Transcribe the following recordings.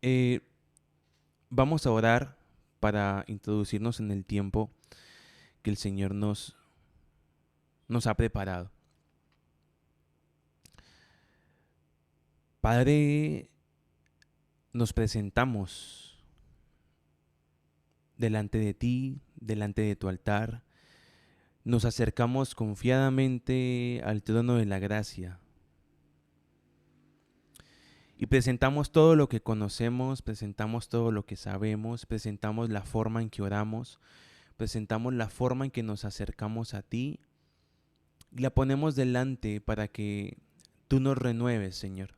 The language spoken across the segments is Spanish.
Eh, Vamos a orar para introducirnos en el tiempo que el Señor nos ha preparado. Padre, nos presentamos delante de ti, delante de tu altar. Nos acercamos confiadamente al trono de la gracia y presentamos todo lo que conocemos, presentamos todo lo que sabemos, presentamos la forma en que oramos, presentamos la forma en que nos acercamos a ti y la ponemos delante para que tú nos renueves, Señor,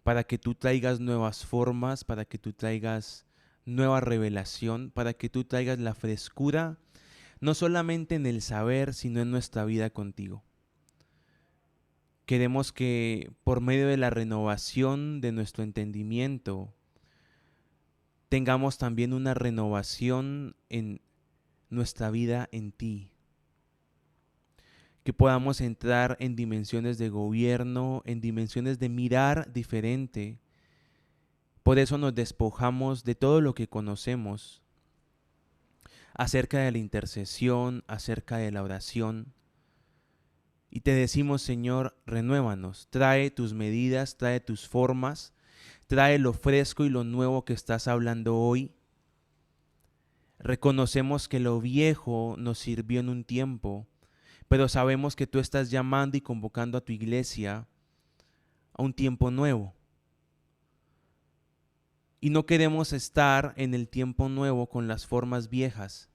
para que tú traigas nuevas formas, para que tú traigas nueva revelación, para que tú traigas la frescura, no solamente en el saber, sino en nuestra vida contigo. Queremos que por medio de la renovación de nuestro entendimiento, tengamos también una renovación en nuestra vida en ti, que podamos entrar en dimensiones de gobierno, en dimensiones de mirar diferente. Por eso nos despojamos de todo lo que conocemos acerca de la intercesión, acerca de la oración. Y te decimos, Señor, renuévanos, trae tus medidas, trae tus formas, trae lo fresco y lo nuevo que estás hablando hoy. Reconocemos que lo viejo nos sirvió en un tiempo, pero sabemos que tú estás llamando y convocando a tu iglesia a un tiempo nuevo. Y no queremos estar en el tiempo nuevo con las formas viejas,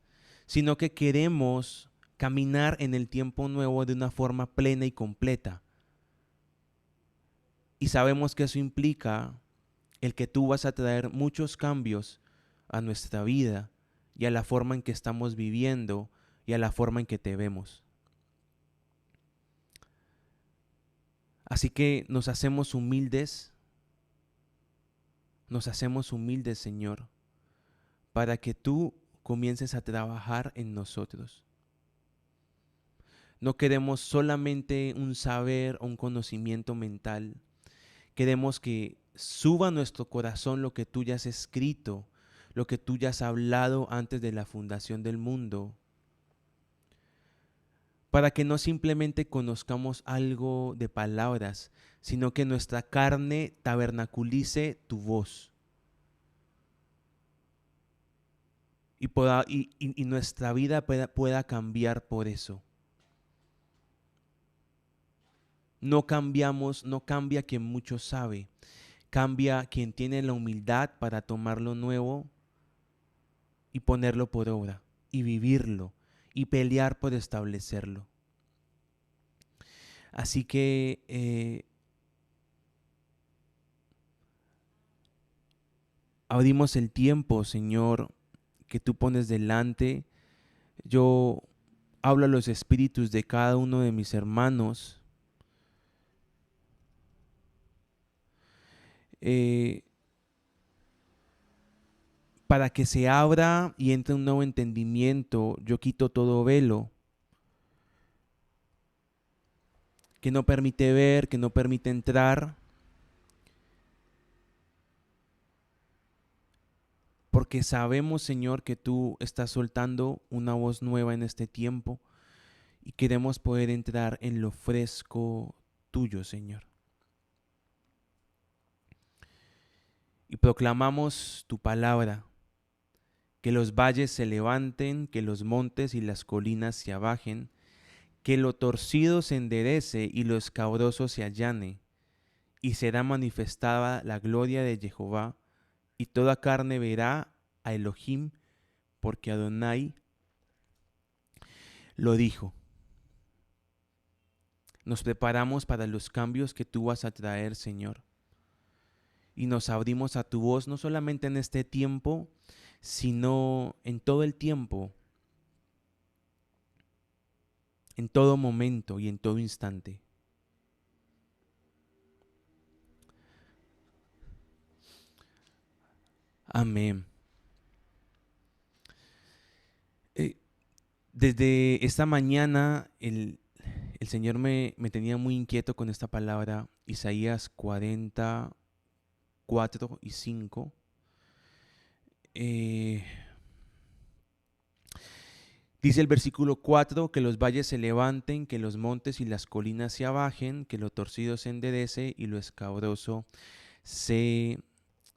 sino que queremos caminar en el tiempo nuevo de una forma plena y completa. Y sabemos que eso implica el que tú vas a traer muchos cambios a nuestra vida y a la forma en que estamos viviendo y a la forma en que te vemos. Así que nos hacemos humildes, Señor, para que tú comiences a trabajar en nosotros. No queremos solamente un saber o un conocimiento mental. Queremos que suba a nuestro corazón lo que tú ya has escrito, lo que tú ya has hablado antes de la fundación del mundo, para que no simplemente conozcamos algo de palabras, sino que nuestra carne tabernaculice tu voz y nuestra vida pueda cambiar por eso. No cambiamos, no cambia quien mucho sabe, cambia quien tiene la humildad para tomar lo nuevo y ponerlo por obra y vivirlo y pelear por establecerlo. Así que abrimos el tiempo, Señor, que tú pones delante. Yo hablo a los espíritus de cada uno de mis hermanos. eh, para que se abra y entre un nuevo entendimiento. Yo quito todo velo que no permite ver, que no permite entrar, porque sabemos, Señor, que tú estás soltando una voz nueva en este tiempo y queremos poder entrar en lo fresco tuyo, Señor. Y proclamamos tu palabra, que los valles se levanten, que los montes y las colinas se abajen, que lo torcido se enderece y lo escabroso se allane, y será manifestada la gloria de Jehová, y toda carne verá a Elohim, porque Adonai lo dijo. Nos preparamos para los cambios que tú vas a traer, Señor, y nos abrimos a tu voz, no solamente en este tiempo, sino en todo el tiempo, en todo momento y en todo instante. Amén. Eh, Desde esta mañana el Señor me tenía muy inquieto con esta palabra, Isaías 44 y 5. Eh, Dice el versículo 4, que los valles se levanten, que los montes y las colinas se abajen, que lo torcido se enderece y lo escabroso se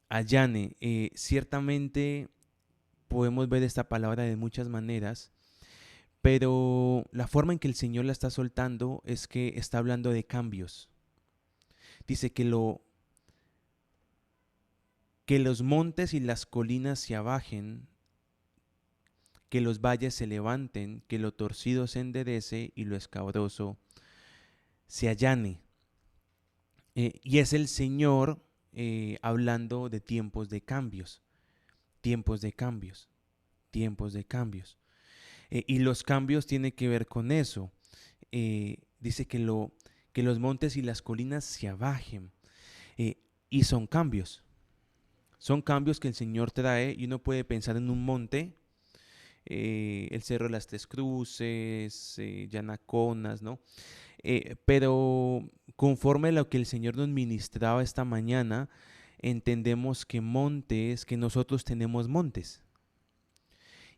allane. Ciertamente podemos ver esta palabra de muchas maneras, pero la forma en que el Señor la está soltando es que está hablando de cambios. Dice que los montes y las colinas se abajen, que los valles se levanten, que lo torcido se enderece y lo escabroso se allane. Y es el Señor hablando de tiempos de cambios, tiempos de cambios, tiempos de cambios. Y los cambios tienen que ver con eso. Dice que los montes y las colinas se abajen. eh, y son cambios que el Señor trae y uno puede pensar en un monte, el Cerro de las Tres Cruces, Yanaconas, ¿no? Pero conforme a lo que el Señor nos ministraba esta mañana, entendemos que montes, que nosotros tenemos montes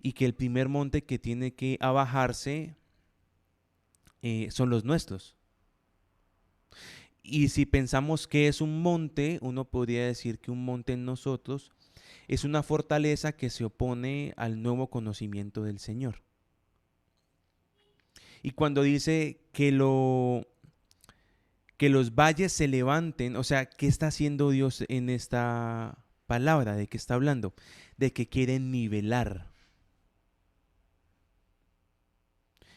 y que el primer monte que tiene que abajarse son los nuestros. Y si pensamos que es un monte, uno podría decir que un monte en nosotros es una fortaleza que se opone al nuevo conocimiento del Señor. Y cuando dice que los valles se levanten, o sea, ¿qué está haciendo Dios en esta palabra? ¿De qué está hablando? De que quiere nivelar.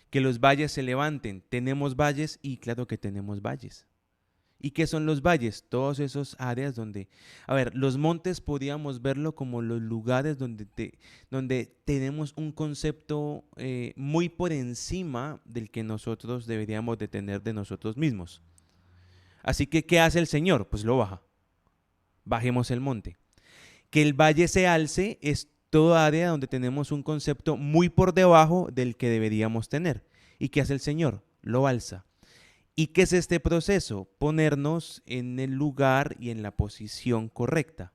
Que los valles se levanten. Tenemos valles y claro que tenemos valles. ¿Y qué son los valles? Todos esos áreas donde, a ver, los montes podríamos verlo como los lugares donde tenemos un concepto muy por encima del que nosotros deberíamos de tener de nosotros mismos. Así que, ¿qué hace el Señor? Pues lo baja. Bajemos el monte. Que el valle se alce es toda área donde tenemos un concepto muy por debajo del que deberíamos tener. ¿Y qué hace el Señor? Lo alza. ¿Y qué es este proceso? Ponernos en el lugar y en la posición correcta.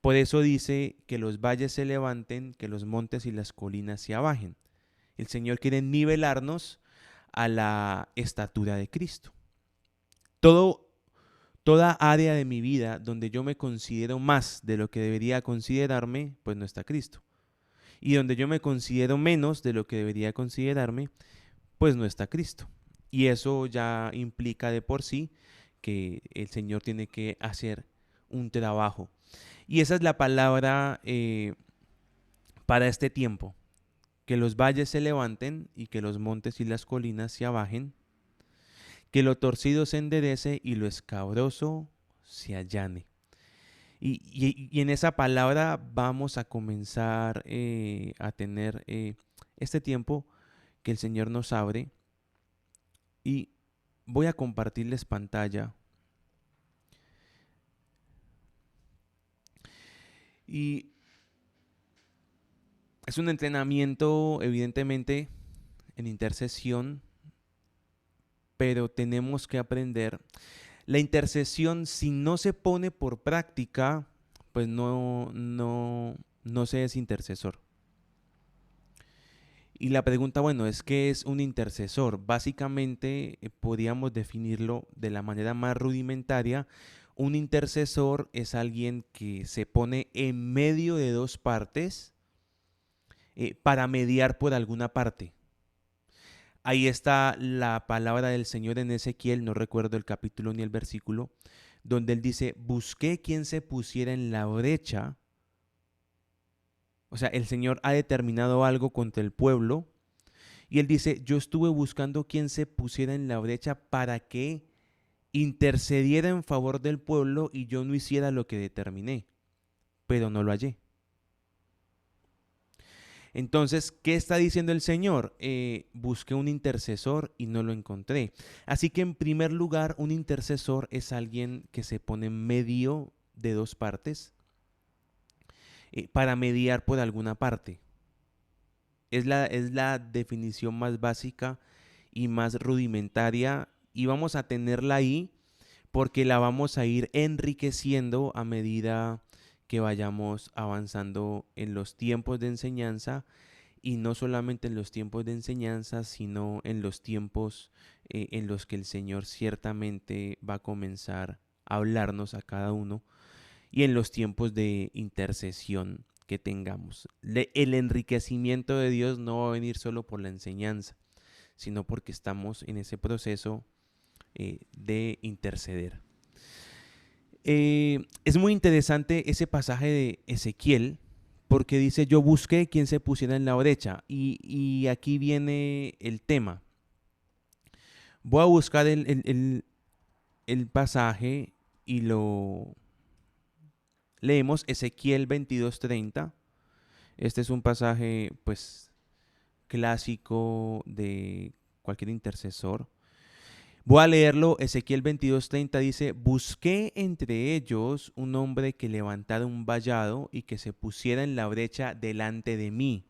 Por eso dice que los valles se levanten, que los montes y las colinas se abajen. El Señor quiere nivelarnos a la estatura de Cristo. Toda área de mi vida donde yo me considero más de lo que debería considerarme, pues no está Cristo. Y donde yo me considero menos de lo que debería considerarme, pues no está Cristo. Y eso ya implica de por sí que el Señor tiene que hacer un trabajo. Y esa es la palabra para este tiempo. Que los valles se levanten y que los montes y las colinas se abajen. Que lo torcido se enderece y lo escabroso se allane. Y en esa palabra vamos a comenzar a tener este tiempo que el Señor nos abre. Y voy a compartirles pantalla. Y es un entrenamiento, evidentemente, en intercesión, pero tenemos que aprender. La intercesión, si no se pone por práctica, pues no se es intercesor. Y la pregunta, bueno, es ¿qué es un intercesor? Básicamente, podríamos definirlo de la manera más rudimentaria. Un intercesor es alguien que se pone en medio de dos partes para mediar por alguna parte. Ahí está la palabra del Señor en Ezequiel, no recuerdo el capítulo ni el versículo, donde él dice, busqué quien se pusiera en la brecha. O sea, el Señor ha determinado algo contra el pueblo y él dice, yo estuve buscando quien se pusiera en la brecha para que intercediera en favor del pueblo y yo no hiciera lo que determiné, pero no lo hallé. Entonces, ¿qué está diciendo el Señor? Busqué un intercesor y no lo encontré. Así que en primer lugar, un intercesor es alguien que se pone en medio de dos partes para mediar por alguna parte. Es la definición más básica y más rudimentaria y vamos a tenerla ahí porque la vamos a ir enriqueciendo a medida que vayamos avanzando en los tiempos de enseñanza, y no solamente en los tiempos de enseñanza, sino en los tiempos en los que el Señor ciertamente va a comenzar a hablarnos a cada uno, y en los tiempos de intercesión que tengamos. El enriquecimiento de Dios no va a venir solo por la enseñanza, sino porque estamos en ese proceso de interceder. Es muy interesante ese pasaje de Ezequiel, porque dice: yo busqué quien se pusiera en la brecha. Y aquí viene el tema. Voy a buscar el pasaje y lo leemos. Ezequiel 22:30. Este es un pasaje pues clásico de cualquier intercesor. Voy a leerlo. Ezequiel 22:30 dice: busqué entre ellos un hombre que levantara un vallado y que se pusiera en la brecha delante de mí,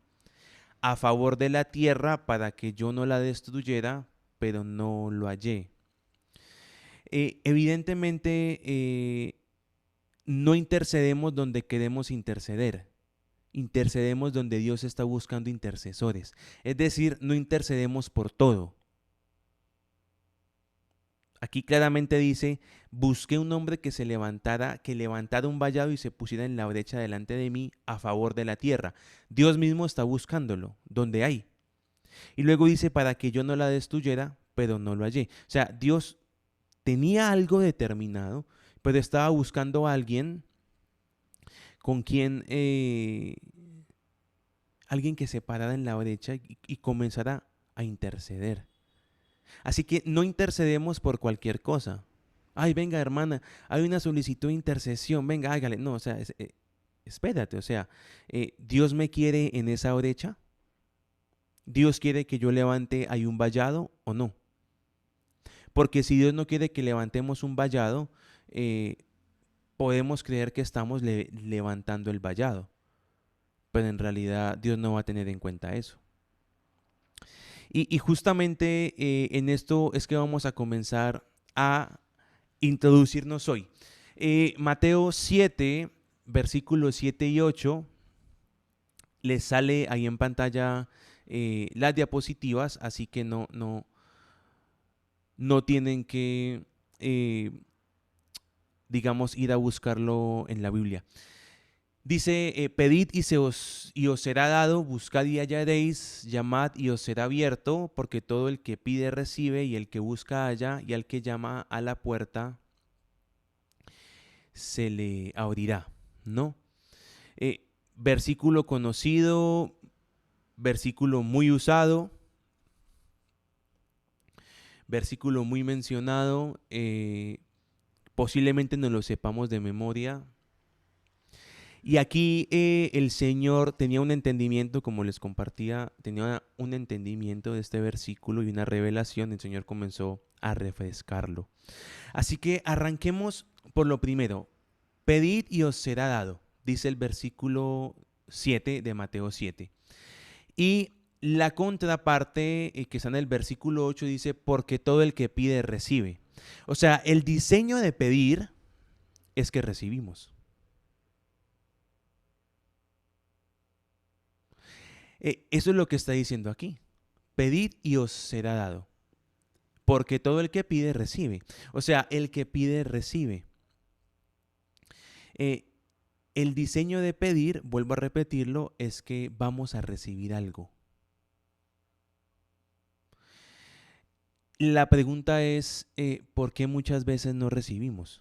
a favor de la tierra, para que yo no la destruyera, pero no lo hallé. Evidentemente, no intercedemos donde queremos interceder. Intercedemos donde Dios está buscando intercesores. Es decir, no intercedemos por todo. Aquí claramente dice: busqué un hombre que levantara un vallado y se pusiera en la brecha delante de mí, a favor de la tierra. Dios mismo está buscándolo, donde hay. Y luego dice: para que yo no la destruyera, pero no lo hallé. O sea, Dios tenía algo determinado, pero estaba buscando a alguien con quien, alguien que se parara en la brecha y comenzara a interceder. Así que no intercedemos por cualquier cosa. Ay, venga, hermana, hay una solicitud de intercesión, venga, hágale. No, o sea, espérate, o sea, Dios me quiere en esa brecha. Dios quiere que yo levante ahí un vallado o no. Porque si Dios no quiere que levantemos un vallado, podemos creer que estamos levantando el vallado, pero en realidad Dios no va a tener en cuenta eso. Y justamente en esto es que vamos a comenzar a introducirnos hoy. Mateo 7, versículos 7 y 8, les sale ahí en pantalla las diapositivas, así que no tienen que, digamos, ir a buscarlo en la Biblia. Dice: pedid y os será dado, buscad y hallaréis, llamad y os será abierto, porque todo el que pide recibe, y el que busca halla, y al que llama a la puerta se le abrirá, ¿no? Versículo conocido, versículo muy usado, versículo muy mencionado, posiblemente no lo sepamos de memoria. Y aquí el Señor tenía un entendimiento, como les compartía, tenía un entendimiento de este versículo y una revelación. El Señor comenzó a refrescarlo. Así que arranquemos por lo primero. Pedid y os será dado, dice el versículo 7 de Mateo 7. Y la contraparte que está en el versículo 8 dice: porque todo el que pide recibe. O sea, el diseño de pedir es que recibimos. Eso es lo que está diciendo aquí. Pedid y os será dado. Porque todo el que pide recibe. O sea, el que pide recibe. El diseño de pedir, vuelvo a repetirlo, es que vamos a recibir algo. La pregunta es, ¿por qué muchas veces no recibimos?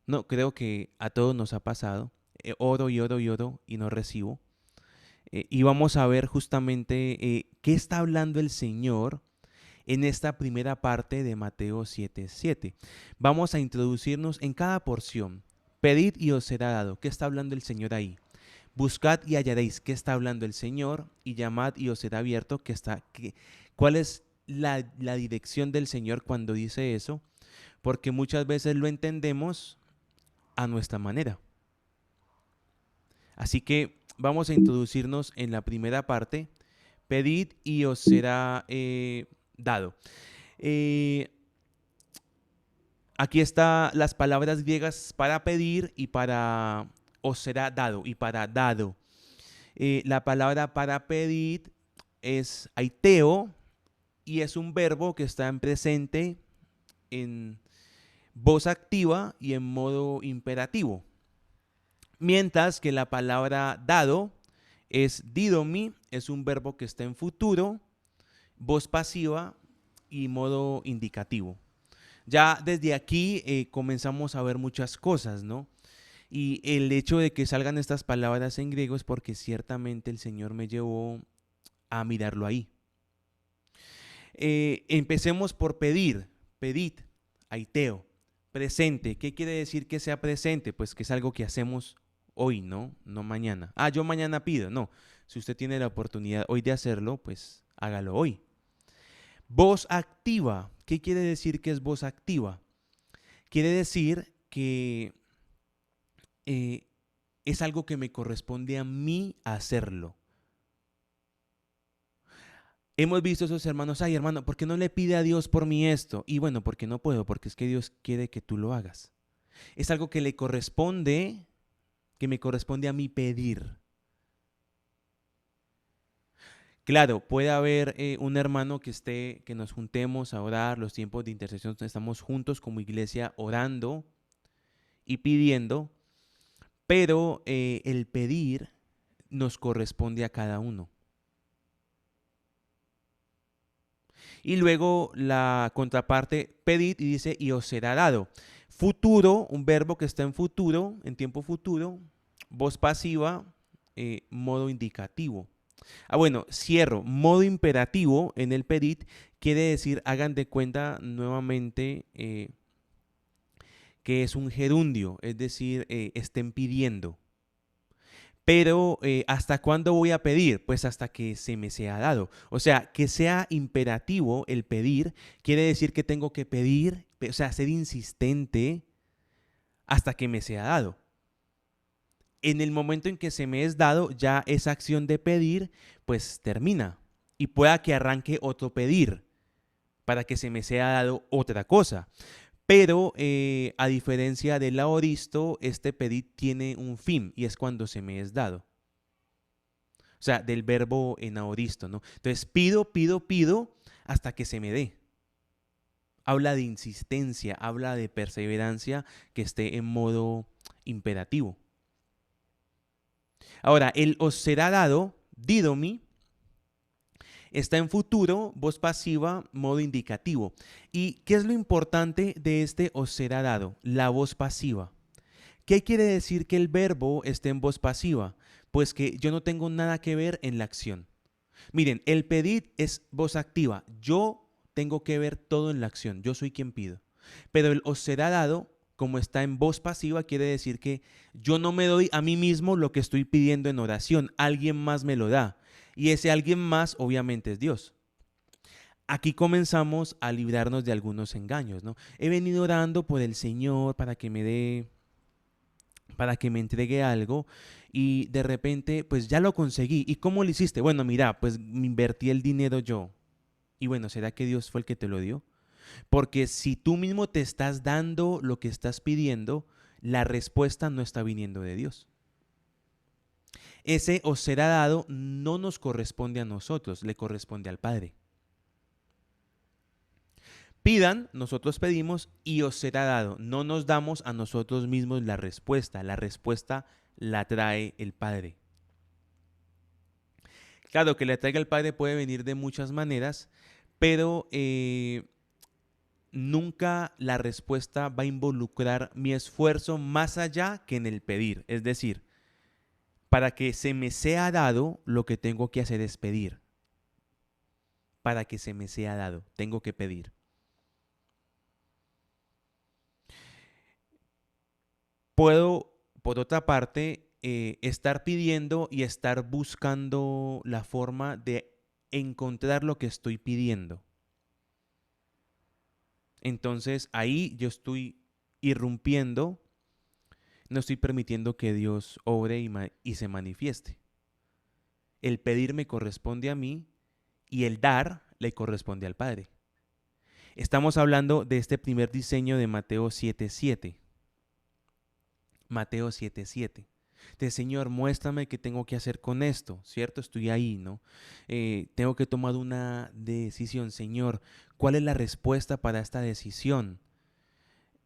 No, creo que a todos nos ha pasado. Oro y oro y oro y no recibo. Y vamos a ver justamente qué está hablando el Señor en esta primera parte de Mateo 7:7. Vamos a introducirnos en cada porción. Pedid y os será dado. ¿Qué está hablando el Señor ahí? Buscad y hallaréis. ¿Qué está hablando el Señor? Y llamad y os será abierto. ¿Cuál es la dirección del Señor cuando dice eso? Porque muchas veces lo entendemos a nuestra manera. Así que vamos a introducirnos en la primera parte. Pedid y os será dado. Aquí están las palabras griegas para pedir y para os será dado. Y para dado, la palabra para pedir es aiteo y es un verbo que está en presente, en voz activa y en modo imperativo. Mientras que la palabra dado es didomi, es un verbo que está en futuro, voz pasiva y modo indicativo. Ya desde aquí comenzamos a ver muchas cosas, ¿no? Y el hecho de que salgan estas palabras en griego es porque ciertamente el Señor me llevó a mirarlo ahí. Empecemos por pedir, pedid, aiteo, presente. ¿Qué quiere decir que sea presente? Pues que es algo que hacemos hoy, ¿no? No mañana. Ah, yo mañana pido. No, si usted tiene la oportunidad hoy de hacerlo, pues hágalo hoy. Voz activa. ¿Qué quiere decir que es voz activa? Quiere decir que es algo que me corresponde a mí hacerlo. Hemos visto a esos hermanos, ay hermano, ¿por qué no le pide a Dios por mí esto? Y bueno, porque no puedo, porque es que Dios quiere que tú lo hagas. Es algo que le corresponde, que me corresponde a mí pedir. Claro, puede haber un hermano que nos juntemos a orar, los tiempos de intercesión, estamos juntos como iglesia orando y pidiendo, pero el pedir nos corresponde a cada uno. Y luego la contraparte, pedid, y dice, y os será dado. Futuro, un verbo que está en futuro, en tiempo futuro, voz pasiva, modo indicativo. Ah, bueno, cierro. Modo imperativo en el pedid quiere decir, hagan de cuenta nuevamente que es un gerundio, es decir, estén pidiendo. Pero ¿hasta cuándo voy a pedir? Pues hasta que se me sea dado. O sea, que sea imperativo el pedir quiere decir que tengo que pedir, o sea, ser insistente hasta que me sea dado. En el momento en que se me es dado, ya esa acción de pedir, pues termina. Y pueda que arranque otro pedir para que se me sea dado otra cosa. Pero a diferencia del aoristo, este pedir tiene un fin y es cuando se me es dado. O sea, del verbo en aoristo, ¿no? Entonces, pido, pido, pido hasta que se me dé. Habla de insistencia, habla de perseverancia que esté en modo imperativo. Ahora, el os será dado, didomi, está en futuro, voz pasiva, modo indicativo. ¿Y qué es lo importante de este os será dado? La voz pasiva. ¿Qué quiere decir que el verbo esté en voz pasiva? Pues que yo no tengo nada que ver en la acción. Miren, el pedir es voz activa. Yo tengo que ver todo en la acción. Yo soy quien pido. Pero el os será dado, como está en voz pasiva, quiere decir que yo no me doy a mí mismo lo que estoy pidiendo en oración. Alguien más me lo da. Y ese alguien más, obviamente, es Dios. Aquí comenzamos a librarnos de algunos engaños, ¿no? He venido orando por el Señor para que me dé, para que me entregue algo y de repente pues ya lo conseguí. ¿Y cómo lo hiciste? Bueno, mira, pues me invertí el dinero yo. Y bueno, ¿será que Dios fue el que te lo dio? Porque si tú mismo te estás dando lo que estás pidiendo, la respuesta no está viniendo de Dios. Ese os será dado no nos corresponde a nosotros, le corresponde al Padre. Pidan, nosotros pedimos y os será dado. No nos damos a nosotros mismos la respuesta la trae el Padre. Claro, que la traiga el Padre puede venir de muchas maneras, pero nunca la respuesta va a involucrar mi esfuerzo más allá que en el pedir. Es decir, para que se me sea dado, lo que tengo que hacer es pedir. Para que se me sea dado, tengo que pedir. Puedo, por otra parte, estar pidiendo y estar buscando la forma de encontrar lo que estoy pidiendo. Entonces ahí yo estoy irrumpiendo, no estoy permitiendo que Dios obre y se manifieste. El pedir me corresponde a mí y el dar le corresponde al Padre. Estamos hablando de este primer diseño de Mateo 7:7. Mateo 7:7. De Señor, muéstrame qué tengo que hacer con esto, ¿cierto? Estoy ahí, ¿no? Tengo que tomar una decisión. Señor, ¿cuál es la respuesta para esta decisión?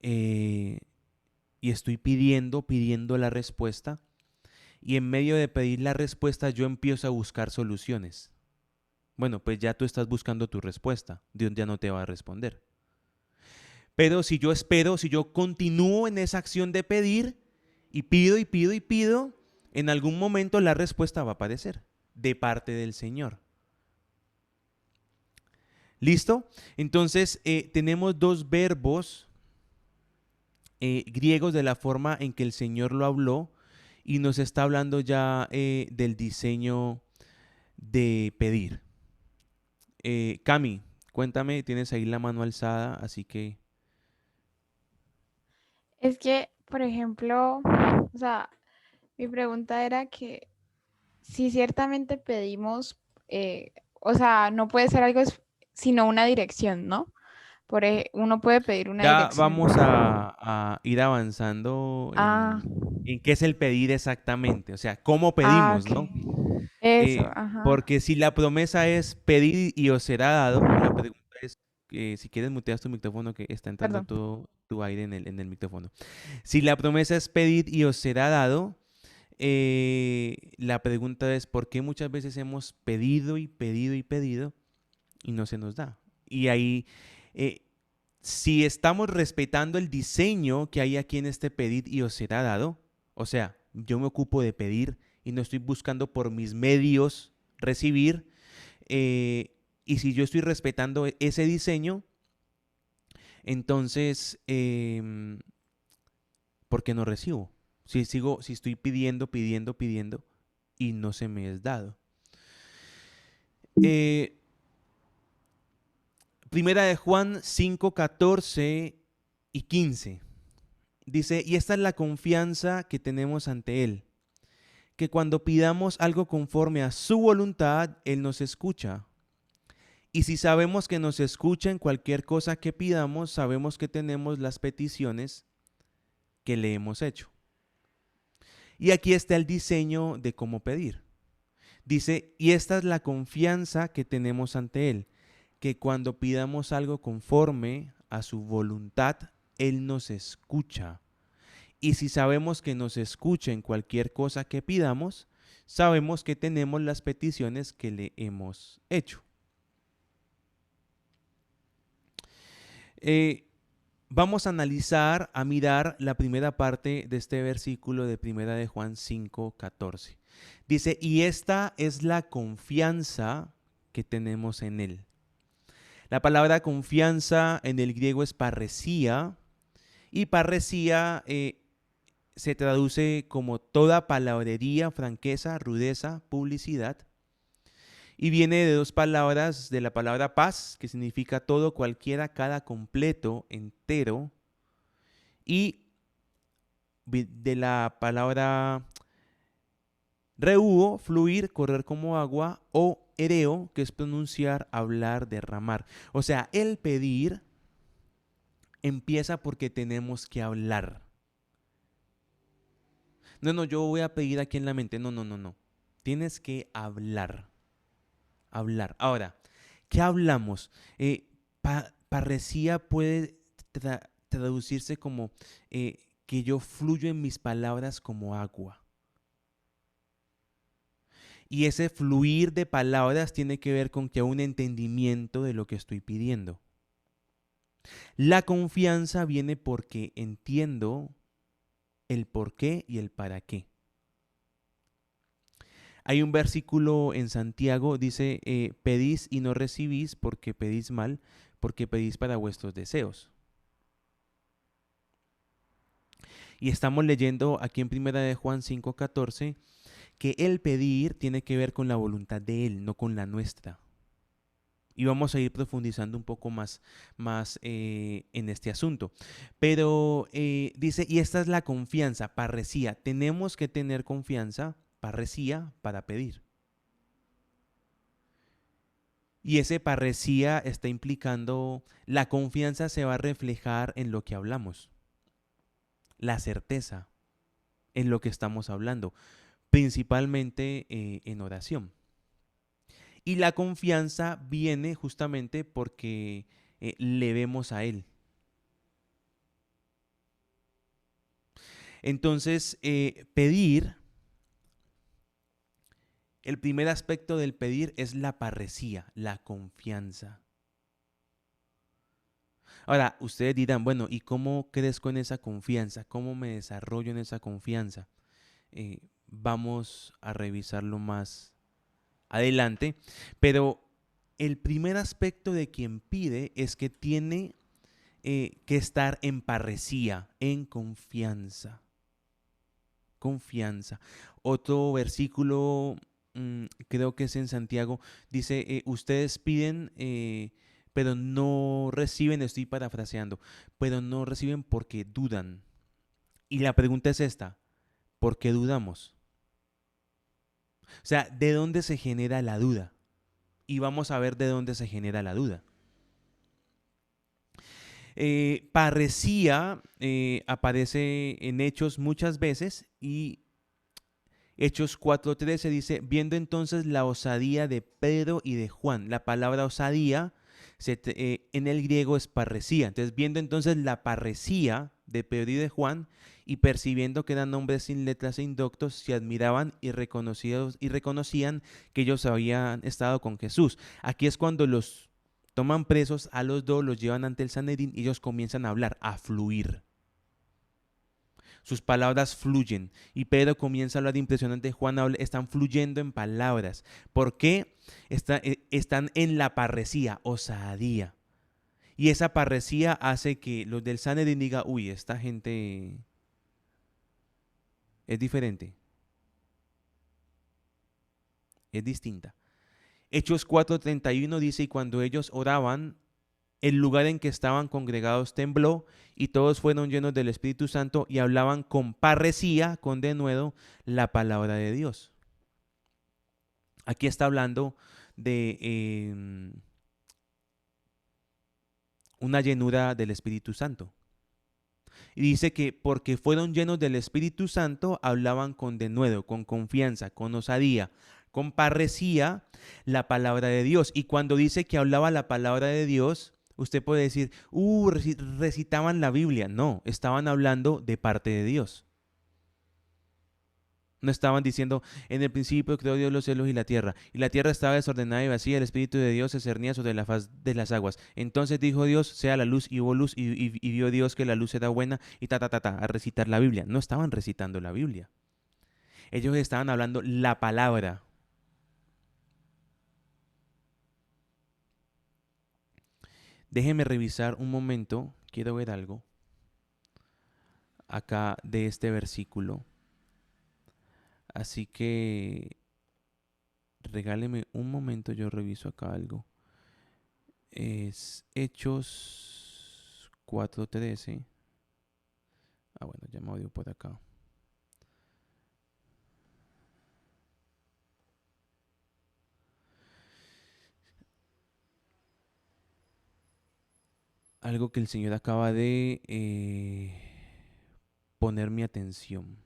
Eh, y estoy pidiendo la respuesta. Y en medio de pedir la respuesta, yo empiezo a buscar soluciones. Bueno, pues ya tú estás buscando tu respuesta. Dios ya no te va a responder. Pero si yo espero, si yo continúo en esa acción de pedir y pido y pido y pido, en algún momento la respuesta va a aparecer de parte del Señor. ¿Listo? Entonces tenemos dos verbos griegos de la forma en que el Señor lo habló y nos está hablando ya del diseño de pedir. Cami, cuéntame, tienes ahí la mano alzada, así que... Es que, por ejemplo, o sea, mi pregunta era que si ciertamente pedimos, o sea, no puede ser algo sino una dirección, ¿no? Uno puede pedir una Ya dirección. vamos a ir avanzando Ah, en qué es el pedir exactamente, o sea, cómo ah, pedimos, ok. ¿no? Eso, ajá. Porque si la promesa es pedir y os será dado, la pregunta es, si quieres muteas tu micrófono que está entrando Perdón. todo tu aire en el micrófono. Si la promesa es pedir y os será dado, la pregunta es por qué muchas veces hemos pedido y pedido y pedido y no se nos da. Y ahí, eh, si estamos respetando el diseño que hay aquí en este pedir y os será dado, o sea, yo me ocupo de pedir y no estoy buscando por mis medios recibir, y si yo estoy respetando ese diseño, entonces, ¿por qué no recibo? Si estoy pidiendo, pidiendo, pidiendo y no se me es dado. Eh, Primera de Juan 5, 14 y 15. Dice, y esta es la confianza que tenemos ante Él, que cuando pidamos algo conforme a su voluntad, Él nos escucha. Y si sabemos que nos escucha en cualquier cosa que pidamos, sabemos que tenemos las peticiones que le hemos hecho. Y aquí está el diseño de cómo pedir. Dice, y esta es la confianza que tenemos ante Él, que cuando pidamos algo conforme a su voluntad, Él nos escucha. Y si sabemos que nos escucha en cualquier cosa que pidamos, sabemos que tenemos las peticiones que le hemos hecho. Eh, Vamos a analizar, a mirar la primera parte de este versículo de Primera de Juan 5:14. Dice, y esta es la confianza que tenemos en Él. La palabra confianza en el griego es parresía, y parresía se traduce como toda palabrería, franqueza, rudeza, publicidad. Y viene de dos palabras, de la palabra paz, que significa todo, cualquiera, cada, completo, entero, y de la palabra rehubo, fluir, correr como agua, o ereo, que es pronunciar, hablar, derramar. O sea, el pedir empieza porque tenemos que hablar. No, no, yo voy a pedir aquí en la mente. No, no, no, no. Tienes que hablar. Hablar. Ahora, ¿qué hablamos? Parresía puede traducirse como que yo fluyo en mis palabras como agua. Y ese fluir de palabras tiene que ver con que hay un entendimiento de lo que estoy pidiendo. La confianza viene porque entiendo el por qué y el para qué. Hay un versículo en Santiago, dice, pedís y no recibís porque pedís mal, porque pedís para vuestros deseos. Y estamos leyendo aquí en Primera de Juan 5:14 que el pedir tiene que ver con la voluntad de Él, no con la nuestra. Y vamos a ir profundizando un poco más en este asunto. Pero dice, y esta es la confianza, parresía. Tenemos que tener confianza, parresía, para pedir. Y ese parresía está implicando, la confianza se va a reflejar en lo que hablamos, la certeza. en lo que estamos hablando, principalmente en oración. Y la confianza viene justamente porque le vemos a Él. Entonces, pedir, el primer aspecto del pedir es la parresía, la confianza. Ahora, ustedes dirán, bueno, ¿y cómo crezco en esa confianza? ¿Cómo me desarrollo en esa confianza? Vamos a revisarlo más adelante, pero el primer aspecto de quien pide es que tiene que estar en parresía, en confianza. Confianza. Otro versículo, creo que es en Santiago, dice, ustedes piden, pero no reciben, estoy parafraseando, pero no reciben porque dudan. Y la pregunta es esta, ¿por qué dudamos? O sea, ¿de dónde se genera la duda? Y vamos a ver de dónde se genera la duda. Parresía aparece en Hechos muchas veces y Hechos 4:13 dice, viendo entonces la osadía de Pedro y de Juan. La palabra osadía en el griego es parresía. Entonces, viendo entonces la parresía de Pedro y de Juan y percibiendo que eran hombres sin letras e indoctos, se admiraban y reconocían que ellos habían estado con Jesús. Aquí es cuando los toman presos a los dos, los llevan ante el Sanedrín y ellos comienzan a hablar, a fluir. Sus palabras fluyen y Pedro comienza a hablar impresionante. Juan habla, están fluyendo en palabras. ¿Por qué? Están en la parresía, osadía. Y esa parresía hace que los del Sanedrín digan, uy, esta gente es diferente, es distinta. Hechos 4:31 dice, y cuando ellos oraban, el lugar en que estaban congregados tembló y todos fueron llenos del Espíritu Santo y hablaban con parresía, con denuedo, la palabra de Dios. Aquí está hablando de una llenura del Espíritu Santo. Y dice que porque fueron llenos del Espíritu Santo, hablaban con denuedo, con confianza, con osadía, con parresía la palabra de Dios. Y cuando dice que hablaba la palabra de Dios, usted puede decir, recitaban la Biblia. No, estaban hablando de parte de Dios. No estaban diciendo, en el principio creó Dios los cielos y la tierra estaba desordenada y vacía, el Espíritu de Dios se cernía sobre la faz de las aguas. Entonces dijo Dios, sea la luz, y hubo luz, y vio Dios que la luz era buena, y a recitar la Biblia. No estaban recitando la Biblia. Ellos estaban hablando la palabra. Déjeme revisar un momento, quiero ver algo acá de este versículo. Así que regáleme un momento, yo reviso acá algo. Es Hechos 4:13. Ah, bueno, ya me odio por acá. Algo que el Señor acaba de poner mi atención.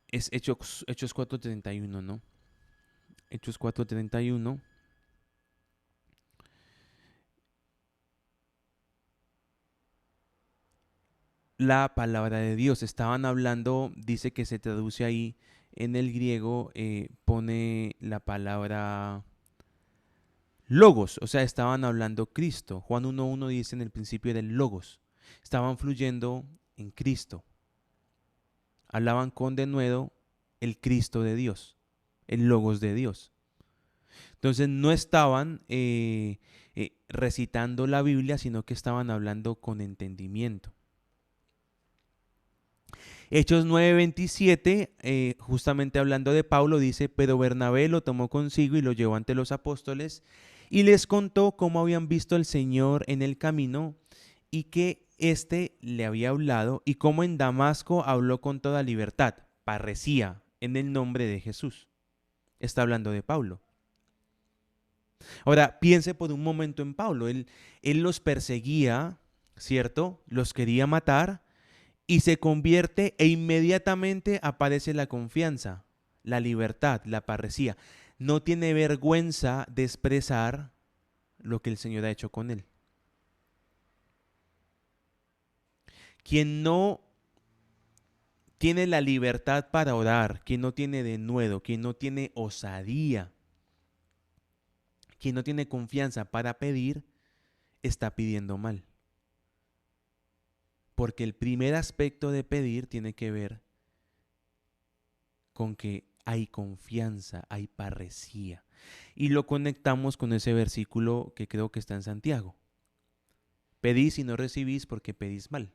Es Hechos 4:31, ¿no? Hechos 4:31. La palabra de Dios. Estaban hablando, dice que se traduce ahí en el griego, pone la palabra logos, o sea, estaban hablando Cristo. Juan 1:1 dice en el principio era el logos. Estaban fluyendo en Cristo. Hablaban con denuedo el Cristo de Dios, el logos de Dios. Entonces no estaban recitando la Biblia, sino que estaban hablando con entendimiento. Hechos 9:27, justamente hablando de Pablo, dice, pero Bernabé lo tomó consigo y lo llevó ante los apóstoles y les contó cómo habían visto al Señor en el camino y que éste le había hablado y cómo en Damasco habló con toda libertad. parresía en el nombre de Jesús. Está hablando de Pablo. Ahora, piense por un momento en Pablo. Él los perseguía, ¿cierto? Los quería matar y se convierte e inmediatamente aparece la confianza, la libertad, la parresía. No tiene vergüenza de expresar lo que el Señor ha hecho con él. Quien no tiene la libertad para orar, quien no tiene denuedo, quien no tiene osadía, quien no tiene confianza para pedir, está pidiendo mal. Porque el primer aspecto de pedir tiene que ver con que hay confianza, hay parresía. Y lo conectamos con ese versículo que creo que está en Santiago. Pedís y no recibís porque pedís mal,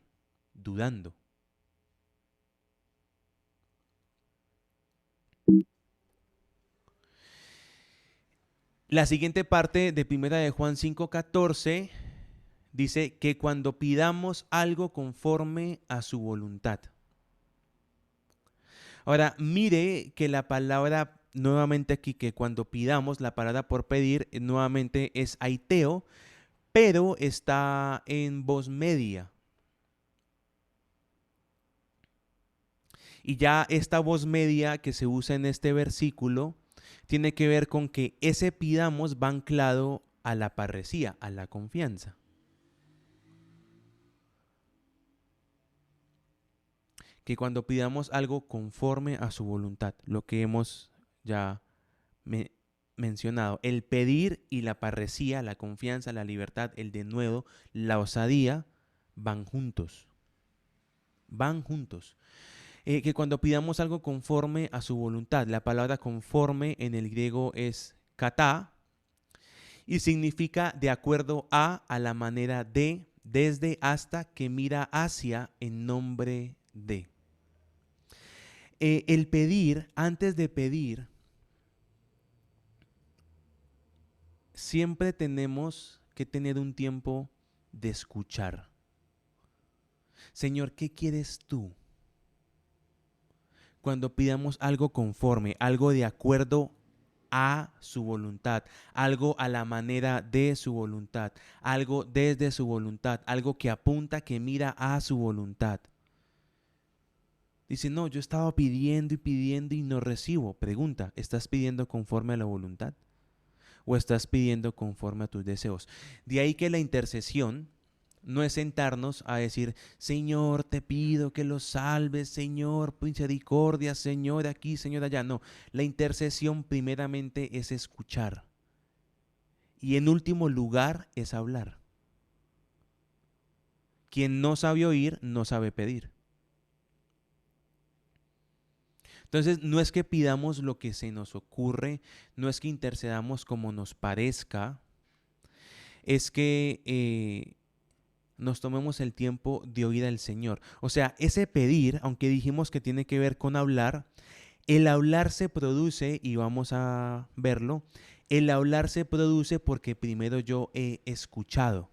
dudando. La siguiente parte de 1 de Juan 5:14 dice que cuando pidamos algo conforme a su voluntad. Ahora, mire que la palabra, nuevamente aquí, que cuando pidamos, la palabra por pedir, nuevamente es aiteo, pero está en voz media. Y ya esta voz media que se usa en este versículo tiene que ver con que ese pidamos va anclado a la parresía, a la confianza. Que cuando pidamos algo conforme a su voluntad, lo que hemos ya mencionado, el pedir y la parresía, la confianza, la libertad, el denuedo, la osadía, van juntos. Van juntos. Que cuando pidamos algo conforme a su voluntad, la palabra conforme en el griego es kata y significa de acuerdo a la manera de, desde, hasta, que mira hacia, en nombre de. El pedir, antes de pedir, siempre tenemos que tener un tiempo de escuchar. Señor, ¿qué quieres tú? Cuando pidamos algo conforme, algo de acuerdo a su voluntad, algo a la manera de su voluntad, algo desde su voluntad, algo que apunta, que mira a su voluntad. Dice, no, yo estaba pidiendo y no recibo. Pregunta, ¿estás pidiendo conforme a la voluntad? ¿O estás pidiendo conforme a tus deseos? De ahí que la intercesión no es sentarnos a decir, Señor, te pido que los salves, Señor, misericordia, Señor, aquí, Señor, allá. No, la intercesión primeramente es escuchar. Y en último lugar es hablar. Quien no sabe oír, no sabe pedir. Entonces, no es que pidamos lo que se nos ocurre, no es que intercedamos como nos parezca, es que nos tomemos el tiempo de oír al Señor. O sea, ese pedir, aunque dijimos que tiene que ver con hablar, el hablar se produce, y vamos a verlo, el hablar se produce porque primero yo he escuchado.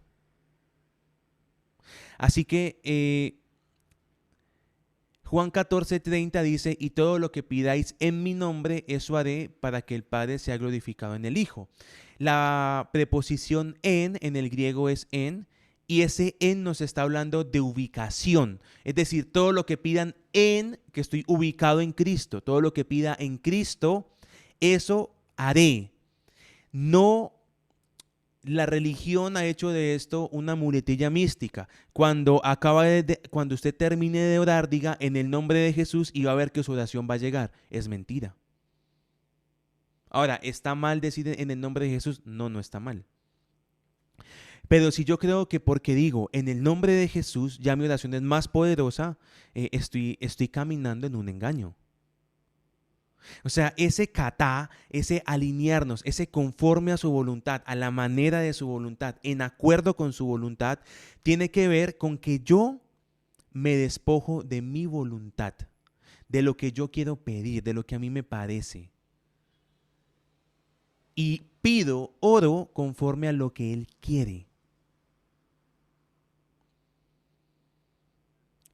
Así que Juan 14:30 dice, y todo lo que pidáis en mi nombre, eso haré para que el Padre sea glorificado en el Hijo. La preposición en el griego es en, y ese en nos está hablando de ubicación. Es decir, todo lo que pidan en, que estoy ubicado en Cristo, todo lo que pida en Cristo, eso haré. No, la religión ha hecho de esto una muletilla mística. Cuando cuando usted termine de orar, diga en el nombre de Jesús y va a ver que su oración va a llegar. Es mentira. Ahora, ¿está mal decir en el nombre de Jesús? No, no está mal. Pero si yo creo que porque digo en el nombre de Jesús, ya mi oración es más poderosa, estoy caminando en un engaño. O sea, ese catá, ese alinearnos, ese conforme a su voluntad, a la manera de su voluntad, en acuerdo con su voluntad, tiene que ver con que yo me despojo de mi voluntad, de lo que yo quiero pedir, de lo que a mí me parece. Y pido, oro conforme a lo que Él quiere.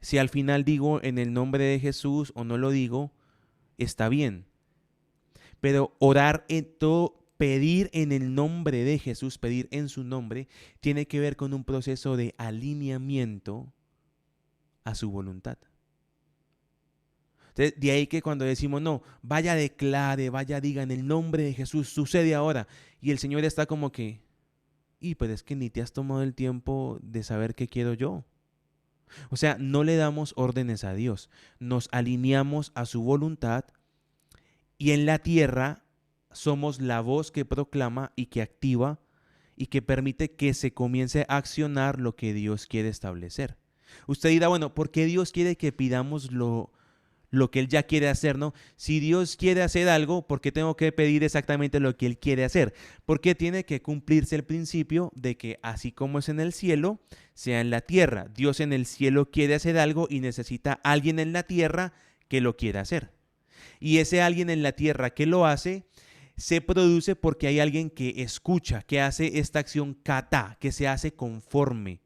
Si al final digo en el nombre de Jesús o no lo digo, está bien. Pero orar en todo, pedir en el nombre de Jesús, pedir en su nombre, tiene que ver con un proceso de alineamiento a su voluntad. Entonces, de ahí que cuando decimos, no, vaya declare, vaya diga en el nombre de Jesús, sucede ahora. Y el Señor está como que, pero es que ni te has tomado el tiempo de saber qué quiero yo. O sea, no le damos órdenes a Dios, nos alineamos a su voluntad y en la tierra somos la voz que proclama y que activa y que permite que se comience a accionar lo que Dios quiere establecer. Usted dirá, bueno, ¿por qué Dios quiere que pidamos lo que Él ya quiere hacer, ¿no? Si Dios quiere hacer algo, ¿por qué tengo que pedir exactamente lo que Él quiere hacer? Porque tiene que cumplirse el principio de que así como es en el cielo, sea en la tierra. Dios en el cielo quiere hacer algo y necesita a alguien en la tierra que lo quiera hacer. Y ese alguien en la tierra que lo hace, se produce porque hay alguien que escucha, que hace esta acción kata, que se hace conforme,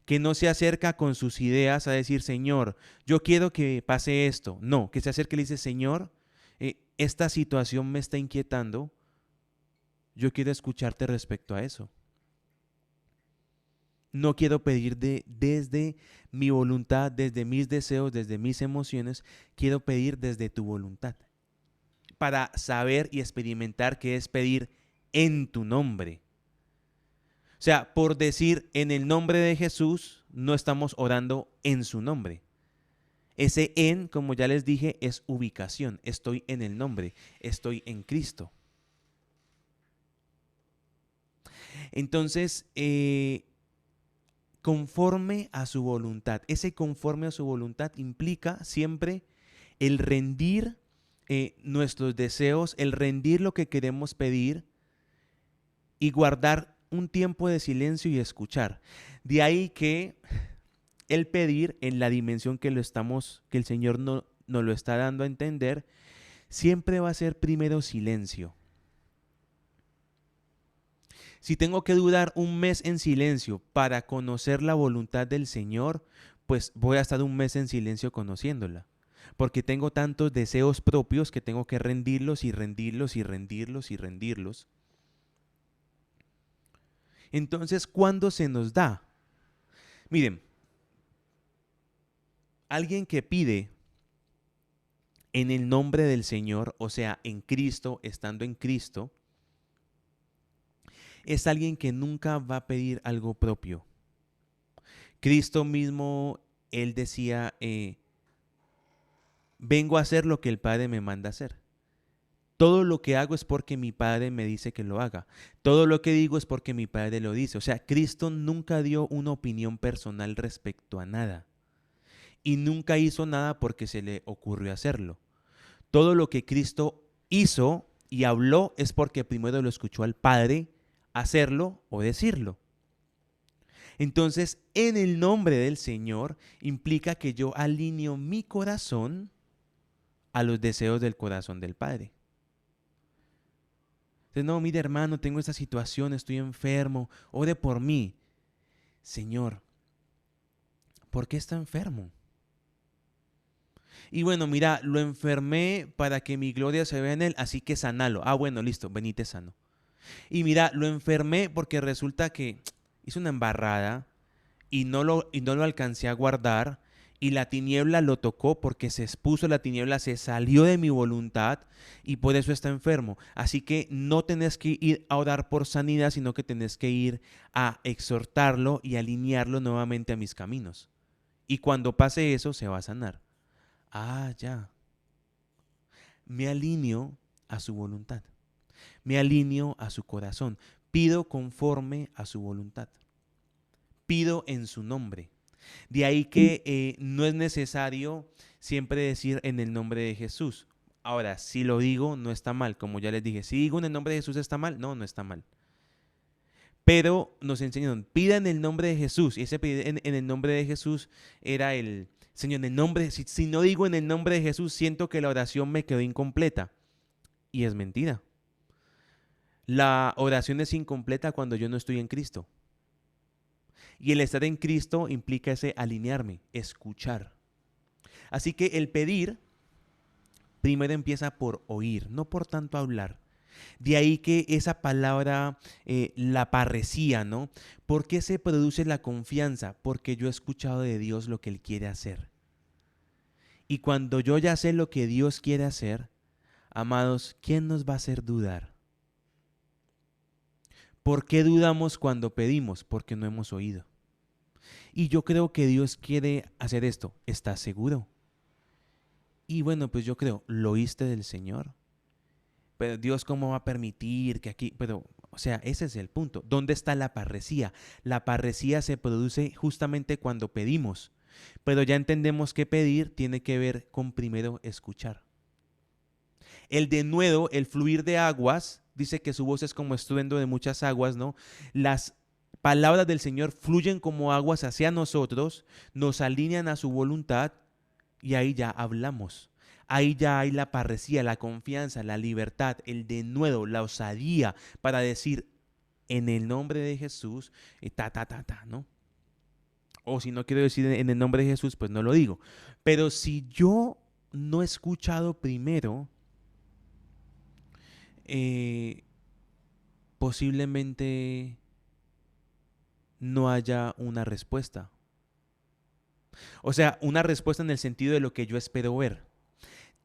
que no se acerca con sus ideas a decir, Señor, yo quiero que pase esto. No, que se acerque y le dice, Señor, esta situación me está inquietando, yo quiero escucharte respecto a eso. No quiero pedir desde mi voluntad, desde mis deseos, desde mis emociones, quiero pedir desde tu voluntad. Para saber y experimentar qué es pedir en tu nombre. O sea, por decir en el nombre de Jesús, no estamos orando en su nombre. Ese en, como ya les dije, es ubicación. Estoy en el nombre, estoy en Cristo. Entonces, conforme a su voluntad. Ese conforme a su voluntad implica siempre el rendir nuestros deseos, el rendir lo que queremos pedir y guardar un tiempo de silencio y escuchar. De ahí que el pedir en la dimensión que el Señor nos lo está dando a entender, siempre va a ser primero silencio. Si tengo que durar un mes en silencio para conocer la voluntad del Señor, pues voy a estar un mes en silencio conociéndola. Porque tengo tantos deseos propios que tengo que rendirlos y rendirlos y rendirlos y rendirlos. Entonces, ¿cuándo se nos da? Miren, alguien que pide en el nombre del Señor, o sea, en Cristo, estando en Cristo, es alguien que nunca va a pedir algo propio. Cristo mismo, Él decía, vengo a hacer lo que el Padre me manda hacer. Todo lo que hago es porque mi Padre me dice que lo haga. Todo lo que digo es porque mi Padre lo dice. O sea, Cristo nunca dio una opinión personal respecto a nada. Y nunca hizo nada porque se le ocurrió hacerlo. Todo lo que Cristo hizo y habló es porque primero lo escuchó al Padre hacerlo o decirlo. Entonces, en el nombre del Señor implica que yo alineo mi corazón a los deseos del corazón del Padre. Entonces, no, mire hermano, tengo esta situación, estoy enfermo, ore por mí. Señor, ¿por qué está enfermo? Y bueno, mira, lo enfermé para que mi gloria se vea en él, así que sanalo. Ah, bueno, listo, venite sano. Y mira, lo enfermé porque resulta que hice una embarrada y no lo alcancé a guardar y la tiniebla lo tocó porque se expuso la tiniebla, se salió de mi voluntad y por eso está enfermo. Así que no tenés que ir a orar por sanidad, sino que tenés que ir a exhortarlo y alinearlo nuevamente a mis caminos. Y cuando pase eso, se va a sanar. Ah, ya. Me alineo a su voluntad. Me alineo a su corazón. Pido conforme a su voluntad. Pido en su nombre. De ahí que no es necesario siempre decir en el nombre de Jesús. Ahora, si lo digo, no está mal. Como ya les dije, si digo en el nombre de Jesús, ¿está mal? No, no está mal. Pero nos enseñaron, pida en el nombre de Jesús. Y ese pedir en el nombre de Jesús era el, Señor, en el nombre, si no digo en el nombre de Jesús, siento que la oración me quedó incompleta. Y es mentira. La oración es incompleta cuando yo no estoy en Cristo. Y el estar en Cristo implica ese alinearme, escuchar. Así que el pedir primero empieza por oír, no por tanto hablar. De ahí que esa palabra, la parresía, ¿no? ¿Por qué se produce la confianza? Porque yo he escuchado de Dios lo que Él quiere hacer. Y cuando yo ya sé lo que Dios quiere hacer, amados, ¿quién nos va a hacer dudar? ¿Por qué dudamos cuando pedimos? Porque no hemos oído. Y yo creo que Dios quiere hacer esto. ¿Estás seguro? Y bueno, pues yo creo, ¿lo oíste del Señor? Pero Dios, ¿cómo va a permitir que aquí? Pero, o sea, ese es el punto. ¿Dónde está la parresía? La parresía se produce justamente cuando pedimos. Pero ya entendemos que pedir tiene que ver con primero escuchar. El denuedo, el fluir de aguas, dice que su voz es como estruendo de muchas aguas, ¿no? Las palabras del Señor fluyen como aguas hacia nosotros, nos alinean a su voluntad y ahí ya hablamos. Ahí ya hay la parresía, la confianza, la libertad, el denuedo, la osadía para decir en el nombre de Jesús, ¿no? O si no quiero decir en el nombre de Jesús, pues no lo digo. Pero si yo no he escuchado primero, eh, posiblemente no haya una respuesta. O sea, una respuesta en el sentido de lo que yo espero ver.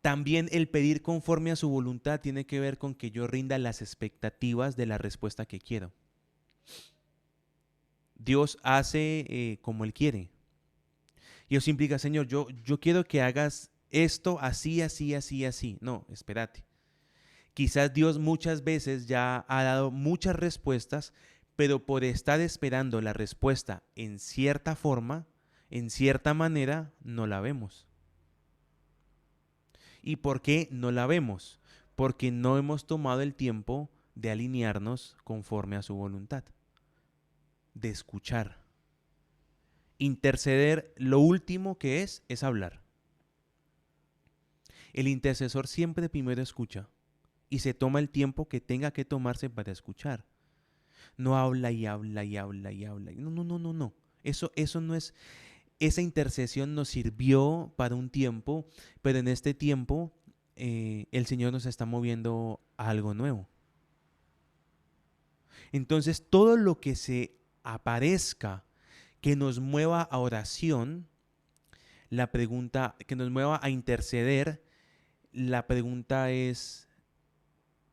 También el pedir conforme a su voluntad tiene que ver con que yo rinda las expectativas de la respuesta que quiero. Dios hace como Él quiere. Y eso implica, Señor, yo quiero que hagas esto así, así, así, así. No, espérate. Quizás Dios muchas veces ya ha dado muchas respuestas, pero por estar esperando la respuesta en cierta forma, en cierta manera, no la vemos. ¿Y por qué no la vemos? Porque no hemos tomado el tiempo de alinearnos conforme a su voluntad, de escuchar. Interceder, lo último que es hablar. El intercesor siempre primero escucha y se toma el tiempo que tenga que tomarse para escuchar. No habla y habla y habla y habla. No, no, no, no, no. Eso no es. Esa intercesión nos sirvió para un tiempo, pero en este tiempo el Señor nos está moviendo a algo nuevo. Entonces, todo lo que se aparezca que nos mueva a oración, la pregunta, que nos mueva a interceder, la pregunta es,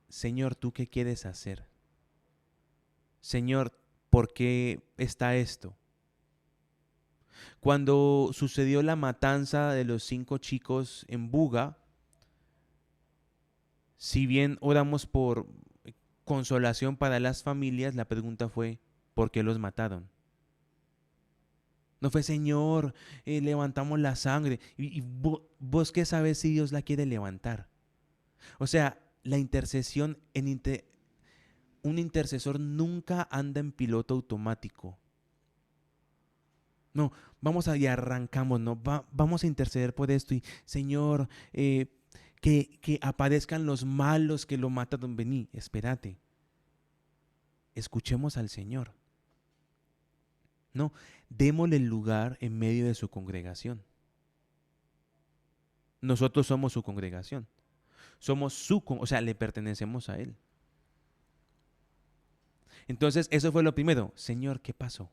Señor, ¿tú qué quieres hacer? Señor, ¿por qué está esto? Cuando sucedió la matanza de los 5 chicos en Buga, si bien oramos por consolación para las familias, la pregunta fue, ¿por qué los mataron? No fue, Señor, levantamos la sangre. ¿Vos qué sabes si Dios la quiere levantar? O sea, la intercesión, un intercesor nunca anda en piloto automático. No, vamos y arrancamos, no, vamos a interceder por esto y Señor, que aparezcan los malos que lo mataron. Vení, espérate. Escuchemos al Señor. No, démosle el lugar en medio de su congregación. Nosotros somos su congregación. O sea, le pertenecemos a Él. Entonces, eso fue lo primero. Señor, ¿qué pasó?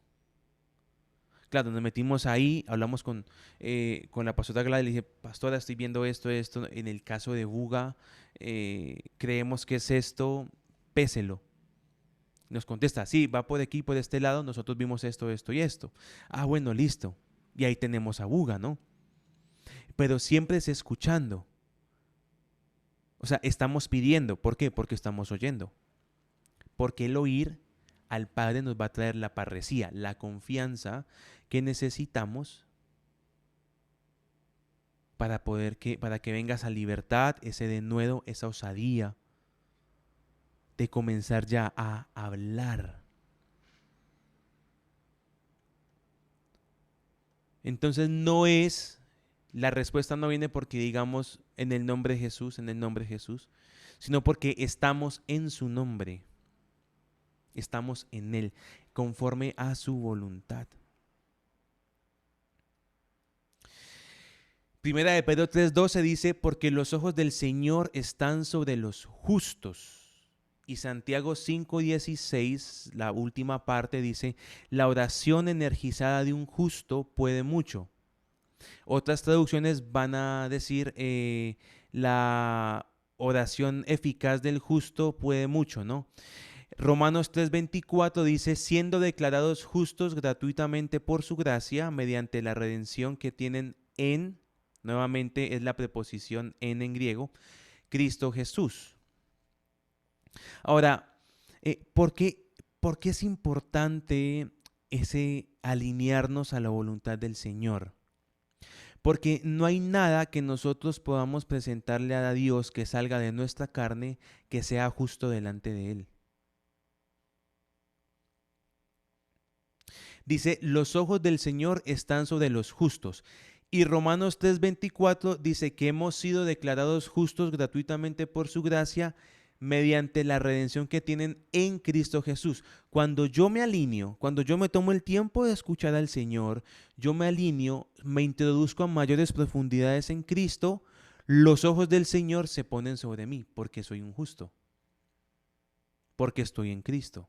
Claro, nos metimos ahí, hablamos con la pastora Gladys, le dije, pastora, estoy viendo esto, en el caso de Buga, creemos que es esto, péselo. Nos contesta, sí, va por aquí, por este lado, nosotros vimos esto, esto y esto. Ah, bueno, listo. Y ahí tenemos a Buga, ¿no? Pero siempre es escuchando. O sea, estamos pidiendo. ¿Por qué? Porque estamos oyendo. Porque el oír al Padre nos va a traer la parresía, la confianza que necesitamos para que venga esa libertad, ese denuedo, esa osadía de comenzar ya a hablar. Entonces la respuesta no viene porque digamos en el nombre de Jesús, en el nombre de Jesús, sino porque estamos en su nombre. Estamos en Él. conforme a su voluntad. Primera de Pedro 3:12 dice, porque los ojos del Señor están sobre los justos. Y Santiago 5:16, la última parte, dice, la oración energizada de un justo puede mucho. Otras traducciones van a decir, la oración eficaz del justo puede mucho, ¿no? Romanos 3:24 dice, siendo declarados justos gratuitamente por su gracia, mediante la redención que tienen en, nuevamente es la preposición en griego, Cristo Jesús. Ahora, ¿por qué es importante ese alinearnos a la voluntad del Señor? Porque no hay nada que nosotros podamos presentarle a Dios que salga de nuestra carne que sea justo delante de Él. Dice, los ojos del Señor están sobre los justos. Y Romanos 3:24 dice que hemos sido declarados justos gratuitamente por su gracia mediante la redención que tienen en Cristo Jesús. Cuando yo me alineo, cuando yo me tomo el tiempo de escuchar al Señor, yo me alineo, me introduzco a mayores profundidades en Cristo, los ojos del Señor se ponen sobre mí porque soy un justo, porque estoy en Cristo.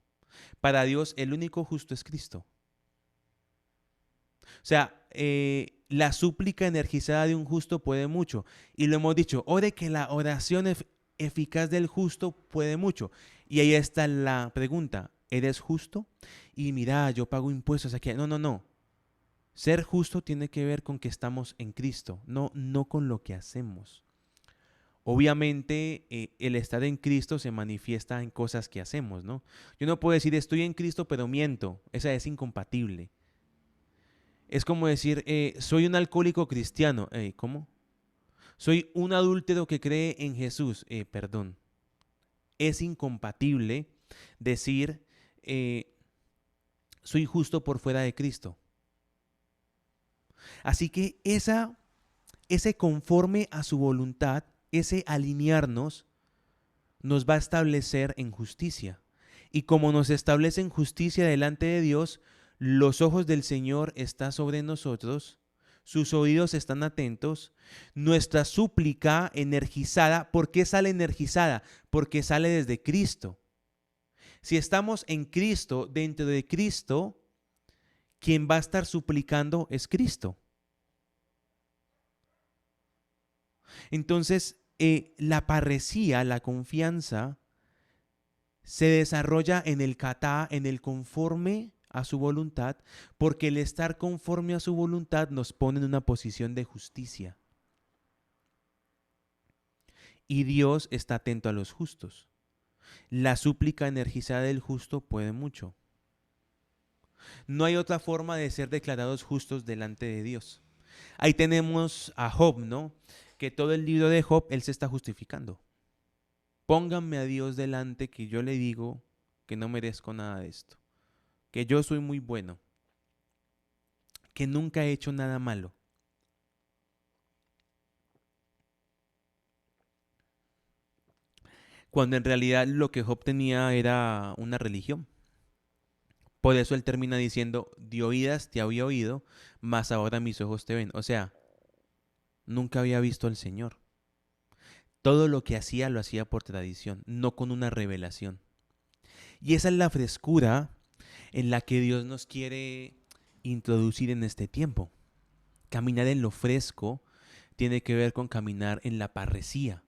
Para Dios el único justo es Cristo. O sea, la súplica energizada de un justo puede mucho. Y lo hemos dicho, ore que la oración eficaz del justo puede mucho. Y ahí está la pregunta, ¿eres justo? Y mira, yo pago impuestos aquí. No. Ser justo tiene que ver con que estamos en Cristo, no con lo que hacemos. Obviamente, el estar en Cristo se manifiesta en cosas que hacemos, ¿no? Yo no puedo decir estoy en Cristo pero miento, esa es incompatible. Es como decir, soy un alcohólico cristiano. ¿Cómo? Soy un adúltero que cree en Jesús. Perdón. Es incompatible decir, soy justo por fuera de Cristo. Así que ese conforme a su voluntad, ese alinearnos, nos va a establecer en justicia. Y como nos establece en justicia delante de Dios, los ojos del Señor están sobre nosotros, sus oídos están atentos, nuestra súplica energizada. ¿Por qué sale energizada? Porque sale desde Cristo. Si estamos en Cristo, dentro de Cristo, quien va a estar suplicando es Cristo. Entonces, la parresía, la confianza, se desarrolla en el katá, en el conforme a su voluntad, porque el estar conforme a su voluntad nos pone en una posición de justicia. Y Dios está atento a los justos. La súplica energizada del justo puede mucho. No hay otra forma de ser declarados justos delante de Dios. Ahí tenemos a Job, ¿no? Que todo el libro de Job, él se está justificando. Pónganme a Dios delante que yo le digo que no merezco nada de esto, que yo soy muy bueno, que nunca he hecho nada malo. Cuando en realidad lo que Job tenía era una religión. Por eso él termina diciendo, de oídas te había oído, mas ahora mis ojos te ven. O sea, nunca había visto al Señor. Todo lo que hacía lo hacía por tradición, no con una revelación. Y esa es la frescura en la que Dios nos quiere introducir en este tiempo. Caminar en lo fresco tiene que ver con caminar en la parresía,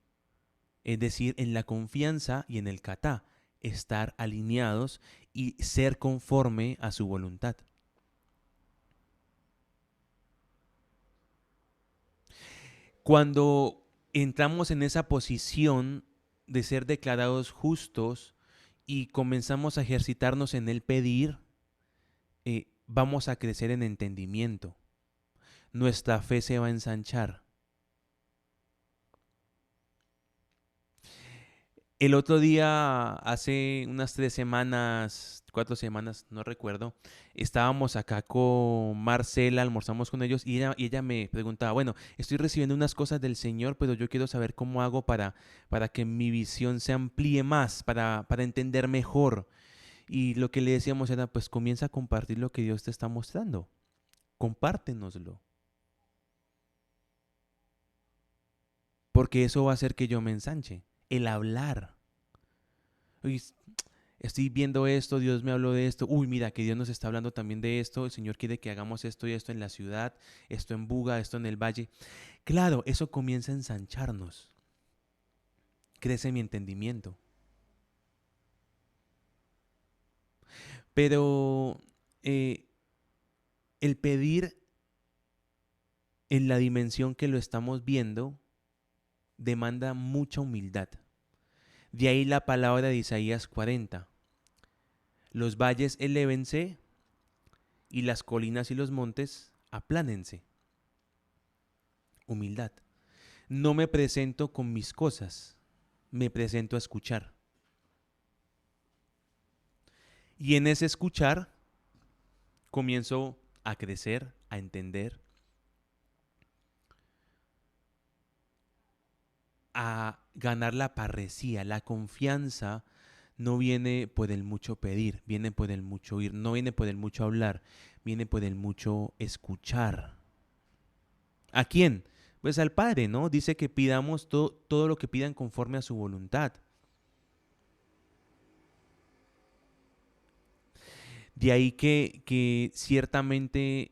es decir, en la confianza y en el katá, estar alineados y ser conforme a su voluntad. Cuando entramos en esa posición de ser declarados justos y comenzamos a ejercitarnos en el pedir, vamos a crecer en entendimiento. Nuestra fe se va a ensanchar. El otro día, hace unas 3 semanas, 4 semanas, no recuerdo, estábamos acá con Marcela, almorzamos con ellos y ella me preguntaba, bueno, estoy recibiendo unas cosas del Señor, pero yo quiero saber cómo hago para que mi visión se amplíe más, para entender mejor. Y lo que le decíamos era, pues comienza a compartir lo que Dios te está mostrando. Compártenoslo. Porque eso va a hacer que yo me ensanche. El hablar. Uy, estoy viendo esto, Dios me habló de esto. Uy, mira, que Dios nos está hablando también de esto. El Señor quiere que hagamos esto y esto en la ciudad, esto en Buga, esto en el valle. Claro, eso comienza a ensancharnos. Crece mi entendimiento. Pero el pedir en la dimensión que lo estamos viendo demanda mucha humildad. De ahí la palabra de Isaías 40. Los valles elévense y las colinas y los montes aplánense. Humildad. No me presento con mis cosas, me presento a escuchar. Y en ese escuchar comienzo a crecer, a entender, a ganar la parresía. La confianza no viene por el mucho pedir, viene por el mucho oír, no viene por el mucho hablar, viene por el mucho escuchar. ¿A quién? Pues al Padre, ¿no? Dice que pidamos todo lo que pidan conforme a su voluntad. De ahí que ciertamente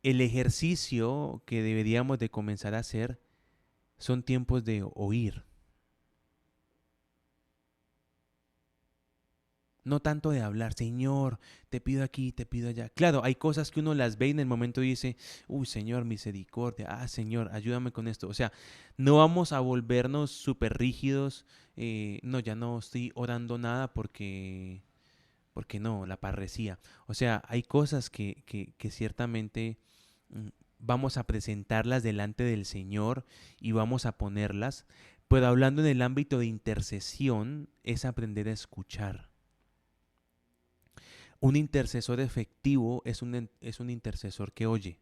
el ejercicio que deberíamos de comenzar a hacer son tiempos de oír. No tanto de hablar, Señor, te pido aquí, te pido allá. Claro, hay cosas que uno las ve y en el momento dice, uy, Señor, misericordia, Señor, ayúdame con esto. O sea, no vamos a volvernos súper rígidos. No, ya no estoy orando nada porque no, la parresía. O sea, hay cosas que ciertamente vamos a presentarlas delante del Señor y vamos a ponerlas. Pero hablando en el ámbito de intercesión, es aprender a escuchar. Un intercesor efectivo es un intercesor que oye.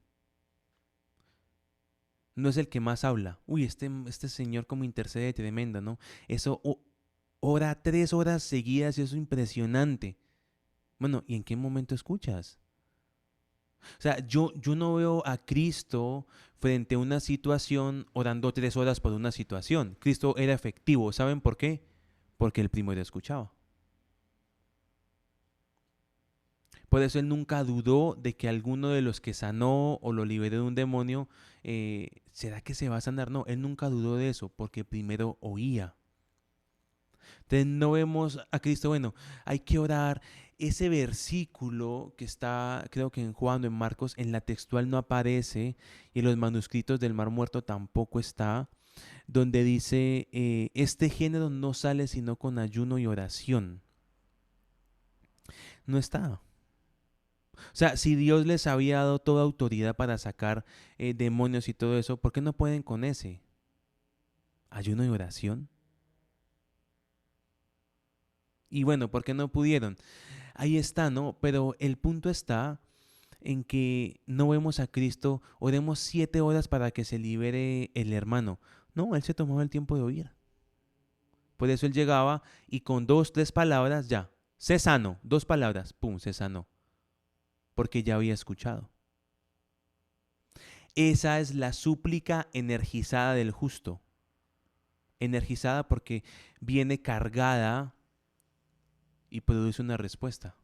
No es el que más habla. Uy, este señor como intercede tremendo, ¿no? Eso ora 3 horas seguidas y eso es impresionante. Bueno, ¿y en qué momento escuchas? O sea, yo no veo a Cristo frente a una situación orando 3 horas por una situación. Cristo era efectivo. ¿Saben por qué? Porque el primero escuchaba. Por eso él nunca dudó de que alguno de los que sanó o lo liberó de un demonio, ¿será que se va a sanar? No, él nunca dudó de eso porque primero oía. Entonces no vemos a Cristo, bueno, hay que orar. Ese versículo que está, creo que en Juan o en Marcos, en la textual no aparece y en los manuscritos del Mar Muerto tampoco está, donde dice, este género no sale sino con ayuno y oración. No está. O sea, si Dios les había dado toda autoridad para sacar demonios y todo eso, ¿por qué no pueden con ese? Ayuno y oración. Y bueno, ¿por qué no pudieron? Ahí está, ¿no? Pero el punto está en que no vemos a Cristo, oremos 7 horas para que se libere el hermano. No, él se tomaba el tiempo de oír. Por eso él llegaba y con 2, 3 palabras ya, sé sano, 2 palabras, pum, se sanó. Porque ya había escuchado. Esa es la súplica energizada del justo. Energizada porque viene cargada y produce una respuesta.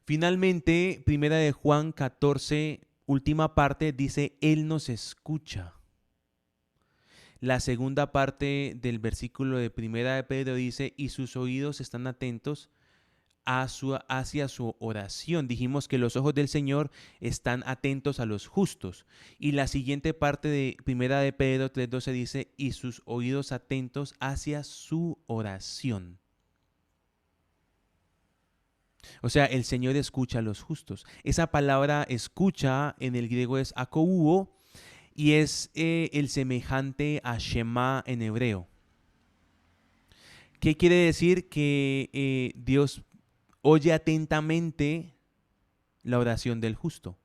Finalmente, primera de Juan 14, última parte, dice, Él nos escucha. La segunda parte del versículo de primera de Pedro dice, y sus oídos están atentos hacia su oración. Dijimos que los ojos del Señor están atentos a los justos. Y la siguiente parte de primera de Pedro 3:12 dice, y sus oídos atentos hacia su oración. O sea, el Señor escucha a los justos. Esa palabra escucha en el griego es akouo y es el semejante a Shema en hebreo. ¿Qué quiere decir? Que Dios oye atentamente la oración del justo.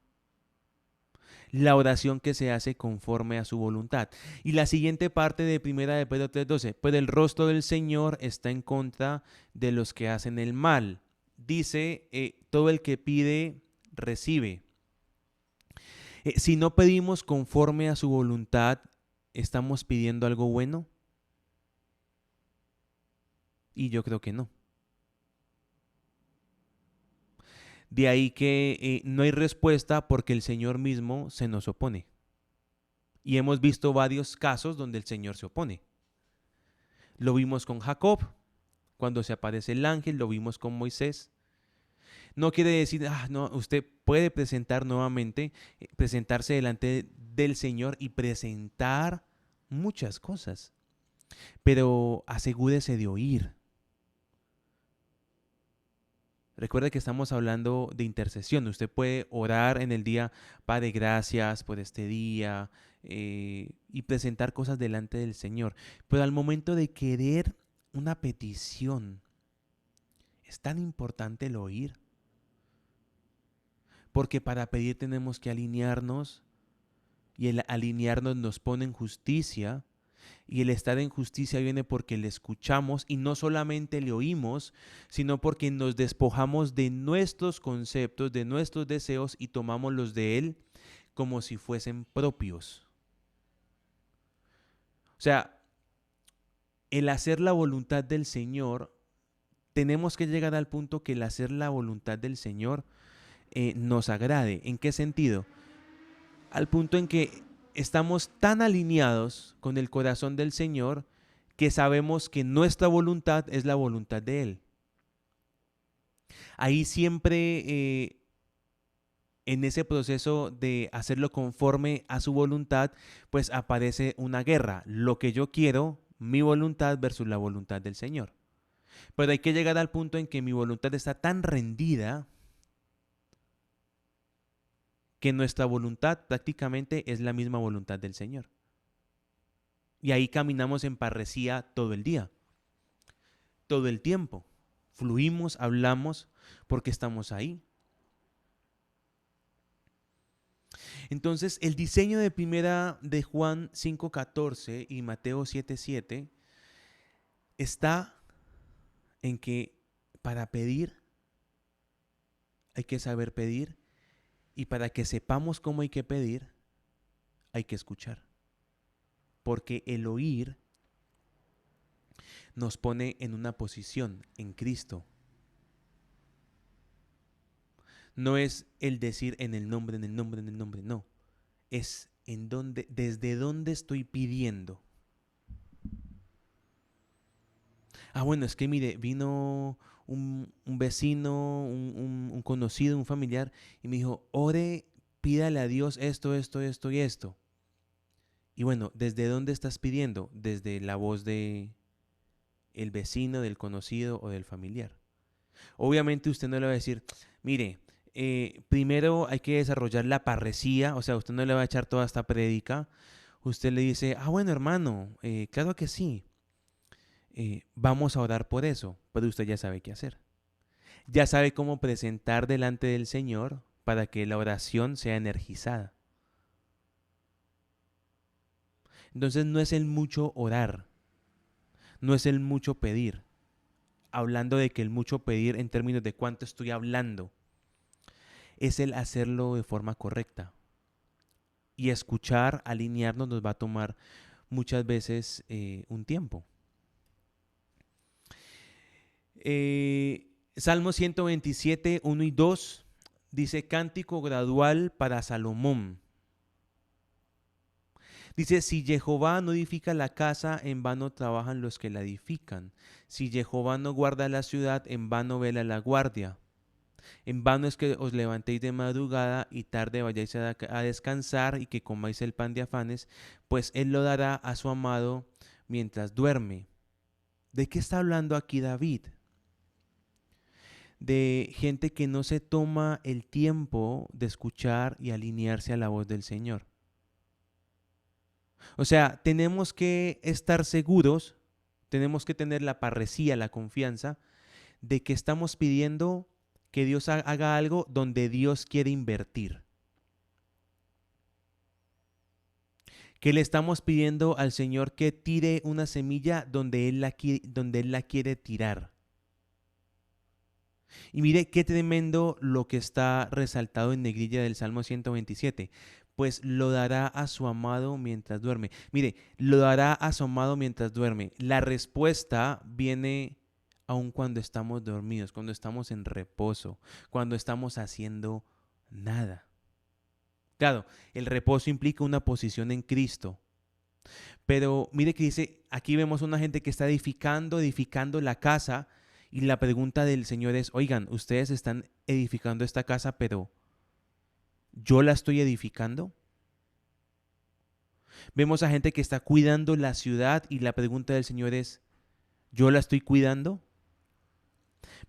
la oración que se hace conforme a su voluntad. Y la siguiente parte de Primera de Pedro 3:12, pues el rostro del Señor está en contra de los que hacen el mal. Dice, todo el que pide, recibe. Si no pedimos conforme a su voluntad, ¿estamos pidiendo algo bueno? Y yo creo que no. De ahí que no hay respuesta porque el Señor mismo se nos opone. Y hemos visto varios casos donde el Señor se opone. Lo vimos con Jacob, cuando se aparece el ángel, lo vimos con Moisés. No quiere decir, no, usted puede presentar nuevamente, presentarse delante del Señor y presentar muchas cosas. Pero asegúrese de oír. Recuerde que estamos hablando de intercesión. Usted puede orar en el día, Padre, gracias por este día, y presentar cosas delante del Señor. Pero al momento de querer una petición, es tan importante el oír. Porque para pedir tenemos que alinearnos, y el alinearnos nos pone en justicia. Y el estar en justicia viene porque le escuchamos y no solamente le oímos, sino porque nos despojamos de nuestros conceptos, de nuestros deseos y tomamos los de Él como si fuesen propios. O sea, el hacer la voluntad del Señor, tenemos que llegar al punto que el hacer la voluntad del Señor nos agrade. ¿En qué sentido? Al punto en que estamos tan alineados con el corazón del Señor que sabemos que nuestra voluntad es la voluntad de Él. Ahí siempre, en ese proceso de hacerlo conforme a su voluntad, pues aparece una guerra. Lo que yo quiero, mi voluntad versus la voluntad del Señor. Pero hay que llegar al punto en que mi voluntad está tan rendida que nuestra voluntad prácticamente es la misma voluntad del Señor. Y ahí caminamos en parresía todo el día, todo el tiempo. Fluimos, hablamos, porque estamos ahí. Entonces, el diseño de primera de Juan 5:14 y Mateo 7:7 está en que para pedir hay que saber pedir, y para que sepamos cómo hay que pedir, hay que escuchar. Porque el oír nos pone en una posición en Cristo. No es el decir en el nombre, en el nombre, en el nombre, no. Es en dónde, desde dónde estoy pidiendo. Bueno, es que mire, vino un vecino, un conocido, un familiar, y me dijo, ore, pídale a Dios esto, esto, esto y esto. Y bueno, ¿desde dónde estás pidiendo? Desde la voz de el vecino, del conocido o del familiar. Obviamente usted no le va a decir, mire, primero hay que desarrollar la parresía, o sea, usted no le va a echar toda esta prédica. Usted le dice, bueno, hermano, claro que sí, vamos a orar por eso, pero usted ya sabe qué hacer. Ya sabe cómo presentar delante del Señor para que la oración sea energizada. Entonces no es el mucho orar, no es el mucho pedir, hablando de que el mucho pedir en términos de cuánto estoy hablando, es el hacerlo de forma correcta. Y escuchar, alinearnos nos va a tomar muchas veces un tiempo. Salmo 127, 1 y 2 dice, cántico gradual para Salomón. Dice, si Jehová no edifica la casa, en vano trabajan los que la edifican. Si Jehová no guarda la ciudad, en vano vela la guardia. En vano es que os levantéis de madrugada y tarde vayáis a descansar y que comáis el pan de afanes, pues él lo dará a su amado mientras duerme. ¿De qué está hablando aquí David? De gente que no se toma el tiempo de escuchar y alinearse a la voz del Señor. O sea, tenemos que estar seguros, tenemos que tener la parresía, la confianza de que estamos pidiendo que Dios haga algo donde Dios quiere invertir. que le estamos pidiendo al Señor que tire una semilla donde donde Él la quiere tirar. Y mire qué tremendo lo que está resaltado en negrilla del Salmo 127. Pues lo dará a su amado mientras duerme. Mire, lo dará a su amado mientras duerme. La respuesta viene aun cuando estamos dormidos, cuando estamos en reposo, cuando estamos haciendo nada. Claro, el reposo implica una posición en Cristo. Pero mire que dice, aquí vemos una gente que está edificando la casa. Y la pregunta del Señor es, oigan, ustedes están edificando esta casa, pero ¿yo la estoy edificando? Vemos a gente que está cuidando la ciudad y la pregunta del Señor es, ¿yo la estoy cuidando?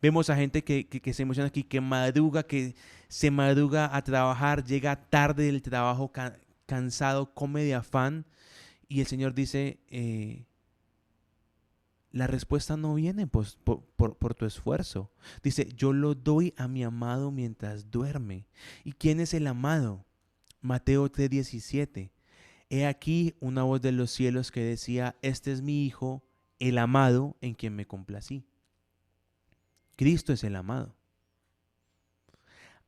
Vemos a gente que se emociona aquí, que se madruga a trabajar, llega tarde del trabajo, cansado, come de afán. Y el Señor dice, la respuesta no viene por tu esfuerzo. Dice, yo lo doy a mi amado mientras duerme. ¿Y quién es el amado? Mateo 3:17. He aquí una voz de los cielos que decía, este es mi Hijo, el amado, en quien me complací. Cristo es el amado.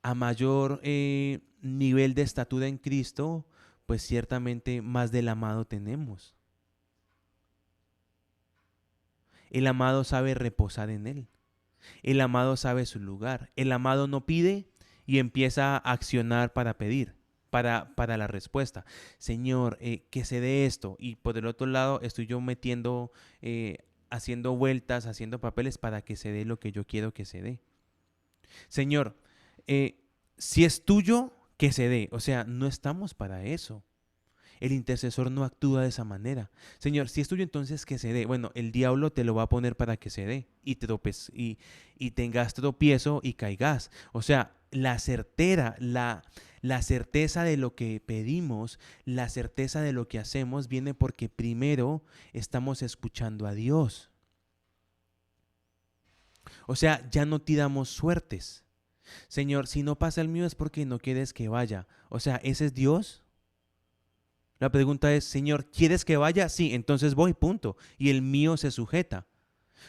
A mayor nivel de estatura en Cristo, pues ciertamente más del amado tenemos. El amado sabe reposar en Él. El amado sabe su lugar. El amado no pide y empieza a accionar para pedir, para la respuesta. Señor, que se dé esto. Y por el otro lado estoy yo metiendo, haciendo vueltas, haciendo papeles para que se dé lo que yo quiero que se dé. Señor, si es tuyo, que se dé. O sea, no estamos para eso. El intercesor no actúa de esa manera. Señor, si es tuyo, entonces que se dé. Bueno, el diablo te lo va a poner para que se dé y tengas tropiezo y caigas. O sea, la certeza de lo que pedimos, la certeza de lo que hacemos viene porque primero estamos escuchando a Dios. O sea, ya no te damos suertes. Señor, si no pasa el mío es porque no quieres que vaya. O sea, ¿ese es Dios? La pregunta es, Señor, ¿quieres que vaya? Sí, entonces voy, punto. Y el mío se sujeta.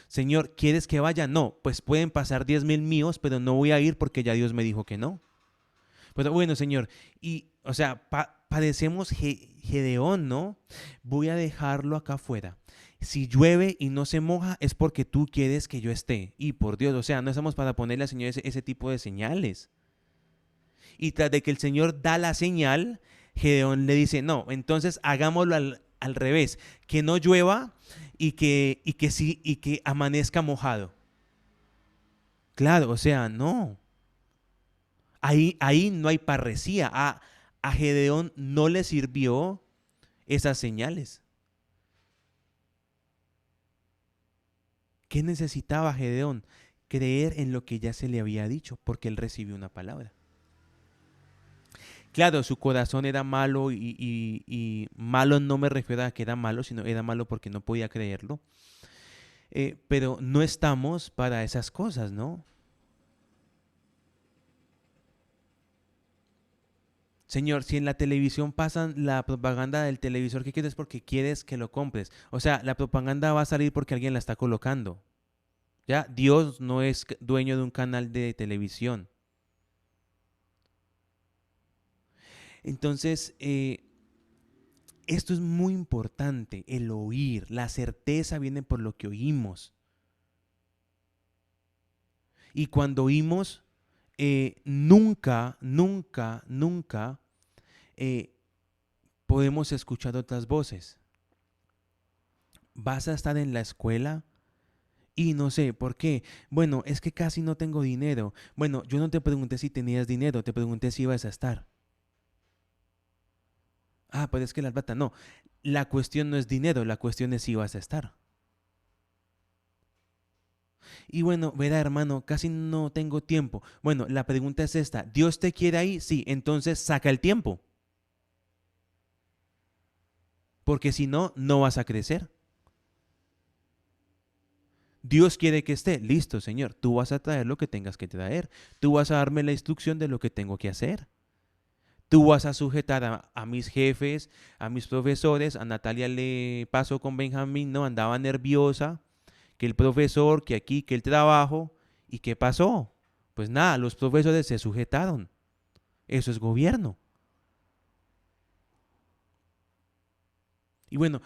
Señor, ¿quieres que vaya? No, pues pueden pasar 10,000 míos, pero no voy a ir porque ya Dios me dijo que no. Pero bueno, Señor, y, o sea, padecemos Gedeón, ¿no? Voy a dejarlo acá afuera. Si llueve y no se moja es porque tú quieres que yo esté. Y por Dios, o sea, no estamos para ponerle al Señor ese tipo de señales. Y tras de que el Señor da la señal, Gedeón le dice, no, entonces hagámoslo al revés, que no llueva y que amanezca mojado. Claro, o sea, no. Ahí no hay parresía. A Gedeón no le sirvió esas señales. ¿Qué necesitaba Gedeón? Creer en lo que ya se le había dicho, porque él recibió una palabra. Claro, su corazón era malo y malo no me refiero a que era malo, sino era malo porque no podía creerlo. Pero no estamos para esas cosas, ¿no? Señor, si en la televisión pasan la propaganda del televisor que quieres porque quieres que lo compres. O sea, la propaganda va a salir porque alguien la está colocando. ¿Ya? Dios no es dueño de un canal de televisión. Entonces, esto es muy importante, el oír. La certeza viene por lo que oímos. Y cuando oímos, nunca podemos escuchar otras voces. Vas a estar en la escuela y no sé por qué. Bueno, es que casi no tengo dinero. Bueno, yo no te pregunté si tenías dinero, te pregunté si ibas a estar. Ah, pero es que la plata no. La cuestión no es dinero, la cuestión es si vas a estar. Y bueno, verá hermano, casi no tengo tiempo. Bueno, la pregunta es esta, ¿Dios te quiere ahí? Sí, entonces saca el tiempo. Porque si no, no vas a crecer. Dios quiere que esté, listo Señor, tú vas a traer lo que tengas que traer. Tú vas a darme la instrucción de lo que tengo que hacer. Tú vas a sujetar a mis jefes, a mis profesores. A Natalia le pasó con Benjamín, ¿no? Andaba nerviosa, que el profesor, que aquí, que el trabajo. ¿Y qué pasó? Pues nada, los profesores se sujetaron. Eso es gobierno. Y bueno,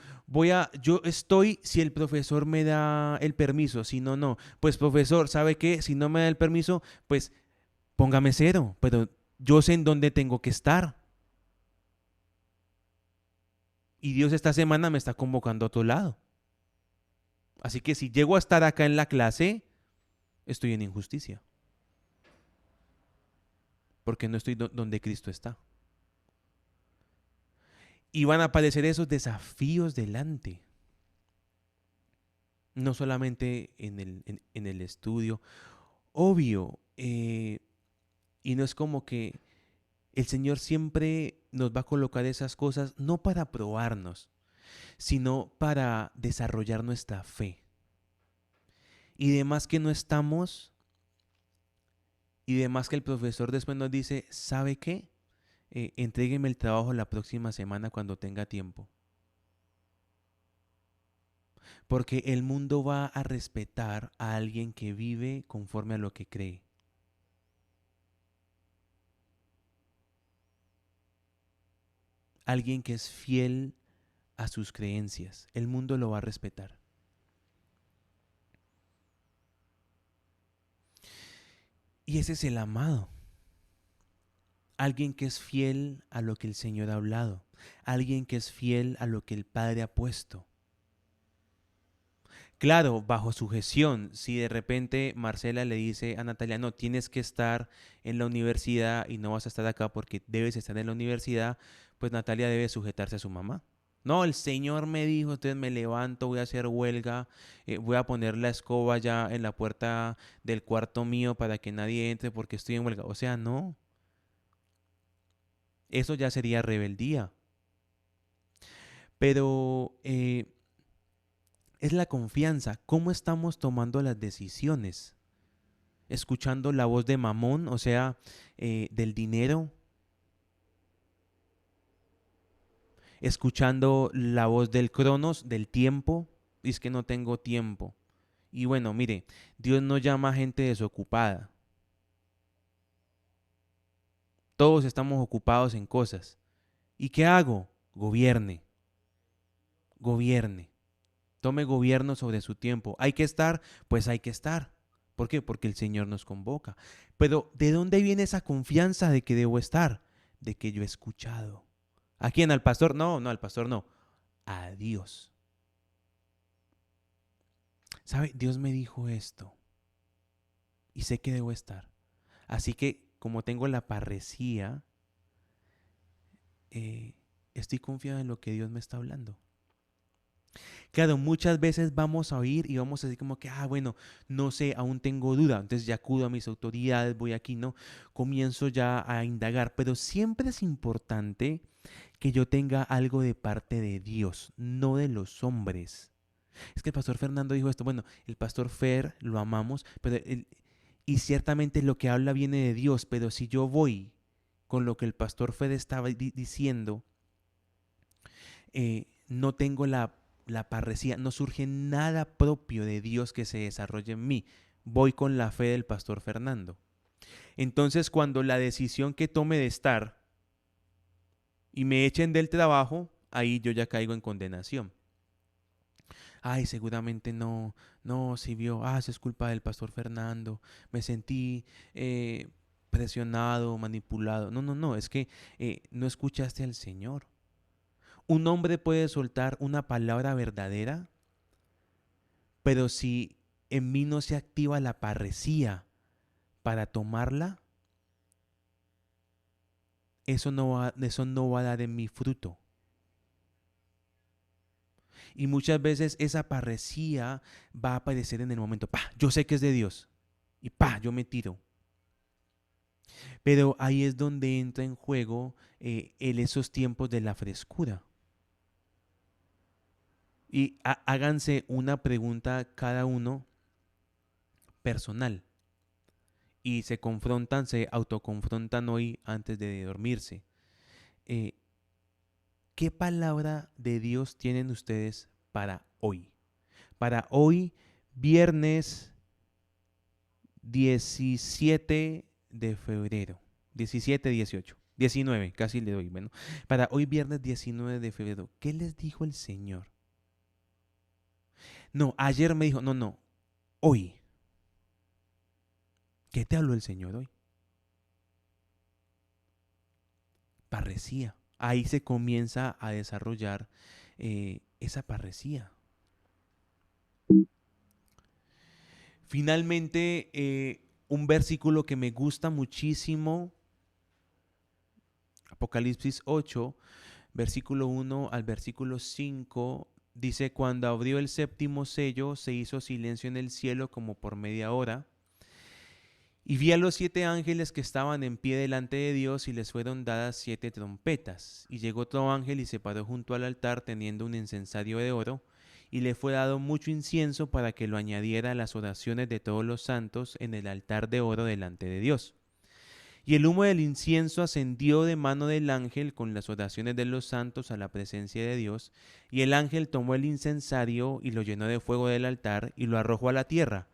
yo estoy si el profesor me da el permiso, si no, no. Pues profesor, ¿sabe qué? Si no me da el permiso, pues póngame cero, pero yo sé en dónde tengo que estar. Y Dios esta semana me está convocando a otro lado. Así que si llego a estar acá en la clase, estoy en injusticia. Porque no estoy donde Cristo está. Y van a aparecer esos desafíos delante. No solamente en el estudio. Obvio. Y no es como que el Señor siempre nos va a colocar esas cosas no para probarnos, sino para desarrollar nuestra fe. Y demás que no estamos, y demás que el profesor después nos dice, ¿sabe qué? Entrégueme el trabajo la próxima semana cuando tenga tiempo. Porque el mundo va a respetar a alguien que vive conforme a lo que cree. Alguien que es fiel a sus creencias. El mundo lo va a respetar. Y ese es el amado. Alguien que es fiel a lo que el Señor ha hablado. Alguien que es fiel a lo que el Padre ha puesto. Claro, bajo sujeción. Si de repente Marcela le dice a Natalia, no, tienes que estar en la universidad y no vas a estar acá porque debes estar en la universidad, pues Natalia debe sujetarse a su mamá. No, el Señor me dijo, entonces me levanto, voy a hacer huelga, voy a poner la escoba ya en la puerta del cuarto mío para que nadie entre porque estoy en huelga. O sea, no, eso ya sería rebeldía. Pero es la confianza, cómo estamos tomando las decisiones, escuchando la voz de Mamón, o sea, del dinero, escuchando la voz del Cronos, del tiempo, y es que no tengo tiempo. Y bueno, mire, Dios no llama a gente desocupada. Todos estamos ocupados en cosas. ¿Y qué hago? Gobierne, gobierne. Tome gobierno sobre su tiempo. ¿Hay que estar? Pues hay que estar. ¿Por qué? Porque el Señor nos convoca. Pero ¿de dónde viene esa confianza de que debo estar? De que yo he escuchado. ¿A quién? ¿Al pastor? No, no, al pastor no. A Dios. ¿Sabe? Dios me dijo esto y sé que debo estar. Así que como tengo la parresía, eh, estoy confiado en lo que Dios me está hablando. Claro, muchas veces vamos a oír y vamos a decir como que, bueno, no sé, aún tengo duda, entonces ya acudo a mis autoridades, voy aquí, ¿no? Comienzo ya a indagar, pero siempre es importante que yo tenga algo de parte de Dios, no de los hombres. Es que el pastor Fernando dijo esto, bueno, el pastor Fer lo amamos, pero y ciertamente lo que habla viene de Dios, pero si yo voy con lo que el pastor Fer estaba diciendo, no tengo la parresía, no surge nada propio de Dios que se desarrolle en mí. Voy con la fe del pastor Fernando. Entonces, cuando la decisión que tome de estar y me echen del trabajo, ahí yo ya caigo en condenación. Ay, seguramente no, no, si vio, eso es culpa del pastor Fernando, me sentí presionado, manipulado. No, no, no, es que no escuchaste al Señor. Un hombre puede soltar una palabra verdadera, pero si en mí no se activa la parresía para tomarla, eso no va a dar en mi fruto. Y muchas veces esa parresía va a aparecer en el momento, yo sé que es de Dios, y yo me tiro. Pero ahí es donde entra en juego esos tiempos de la frescura. Y háganse una pregunta cada uno personal. Y se confrontan, se autoconfrontan hoy antes de dormirse. eh, ¿qué palabra de Dios tienen ustedes para hoy? Para hoy, viernes 17 de febrero. 17, 18, 19, casi le doy. Bueno, para hoy, viernes 19 de febrero, ¿qué les dijo el Señor? No, ayer me dijo, no, hoy. ¿Qué te habló el Señor hoy? Parresía. Ahí se comienza a desarrollar esa parresía. Finalmente, un versículo que me gusta muchísimo, Apocalipsis 8, versículo 1 al versículo 5, dice, cuando abrió el séptimo sello, se hizo silencio en el cielo como por media hora. Y vi a los 7 ángeles que estaban en pie delante de Dios y les fueron dadas 7 trompetas. Y llegó otro ángel y se paró junto al altar teniendo un incensario de oro, y le fue dado mucho incienso para que lo añadiera a las oraciones de todos los santos en el altar de oro delante de Dios. Y el humo del incienso ascendió de mano del ángel con las oraciones de los santos a la presencia de Dios, y el ángel tomó el incensario y lo llenó de fuego del altar y lo arrojó a la tierra.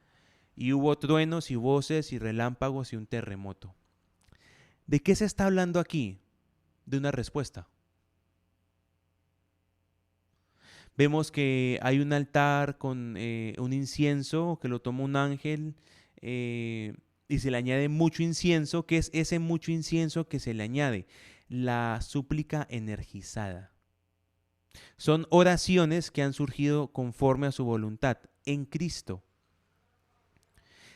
Y hubo truenos y voces y relámpagos y un terremoto. ¿De qué se está hablando aquí? De una respuesta. Vemos que hay un altar con un incienso que lo toma un ángel y se le añade mucho incienso. ¿Qué es ese mucho incienso que se le añade? La súplica energizada. Son oraciones que han surgido conforme a su voluntad en Cristo.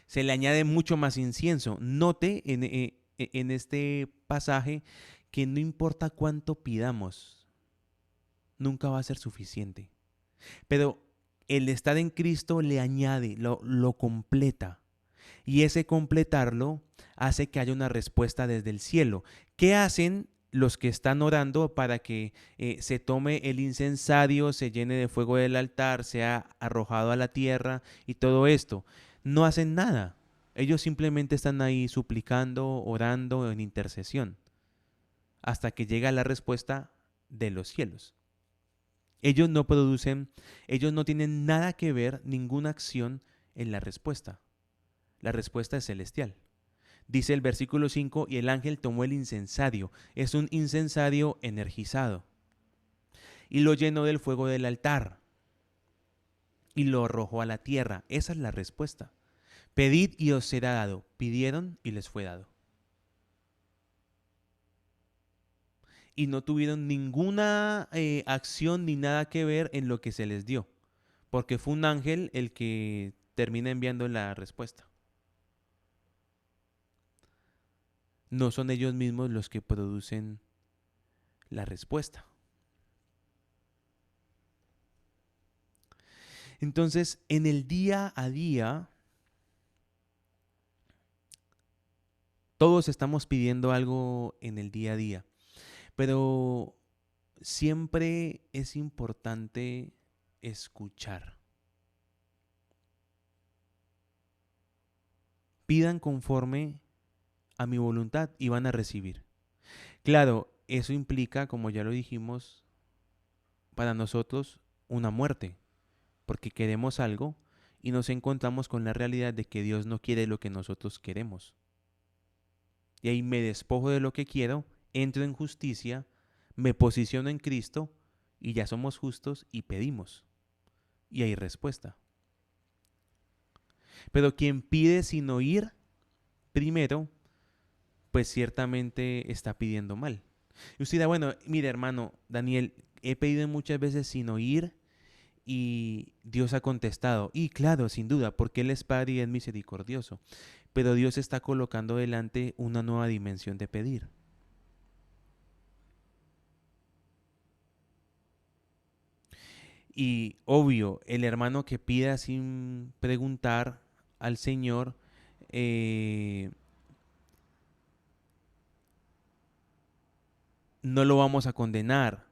Se le añade mucho más incienso. Note en este pasaje que no importa cuánto pidamos, nunca va a ser suficiente. Pero el estar en Cristo le añade, lo completa. Y ese completarlo hace que haya una respuesta desde el cielo. ¿Qué hacen los que están orando para que se tome el incensario, se llene de fuego del altar, sea arrojado a la tierra y todo esto? No hacen nada. Ellos simplemente están ahí suplicando, orando en intercesión, hasta que llega la respuesta de los cielos. Ellos no producen, ellos no tienen nada que ver, ninguna acción en la respuesta. La respuesta es celestial. Dice el versículo 5, y el ángel tomó el incensario. Es un incensario energizado. Y lo llenó del fuego del altar. Y lo arrojó a la tierra. Esa es la respuesta. Pedid y os será dado. Pidieron y les fue dado. Y no tuvieron ninguna acción ni nada que ver en lo que se les dio. Porque fue un ángel el que termina enviando la respuesta. No son ellos mismos los que producen la respuesta. Entonces, en el día a día, todos estamos pidiendo algo en el día a día, pero siempre es importante escuchar. Pidan conforme a mi voluntad y van a recibir. Claro, eso implica, como ya lo dijimos, para nosotros una muerte, porque queremos algo y nos encontramos con la realidad de que Dios no quiere lo que nosotros queremos. Y ahí me despojo de lo que quiero, entro en justicia, me posiciono en Cristo y ya somos justos y pedimos. Y hay respuesta. Pero quien pide sin oír, primero, pues ciertamente está pidiendo mal. Y usted dirá, bueno, mire hermano Daniel, he pedido muchas veces sin oír y Dios ha contestado. Y claro, sin duda, porque Él es Padre y es misericordioso. Pero Dios está colocando delante una nueva dimensión de pedir. Y obvio, el hermano que pida sin preguntar al Señor, no lo vamos a condenar.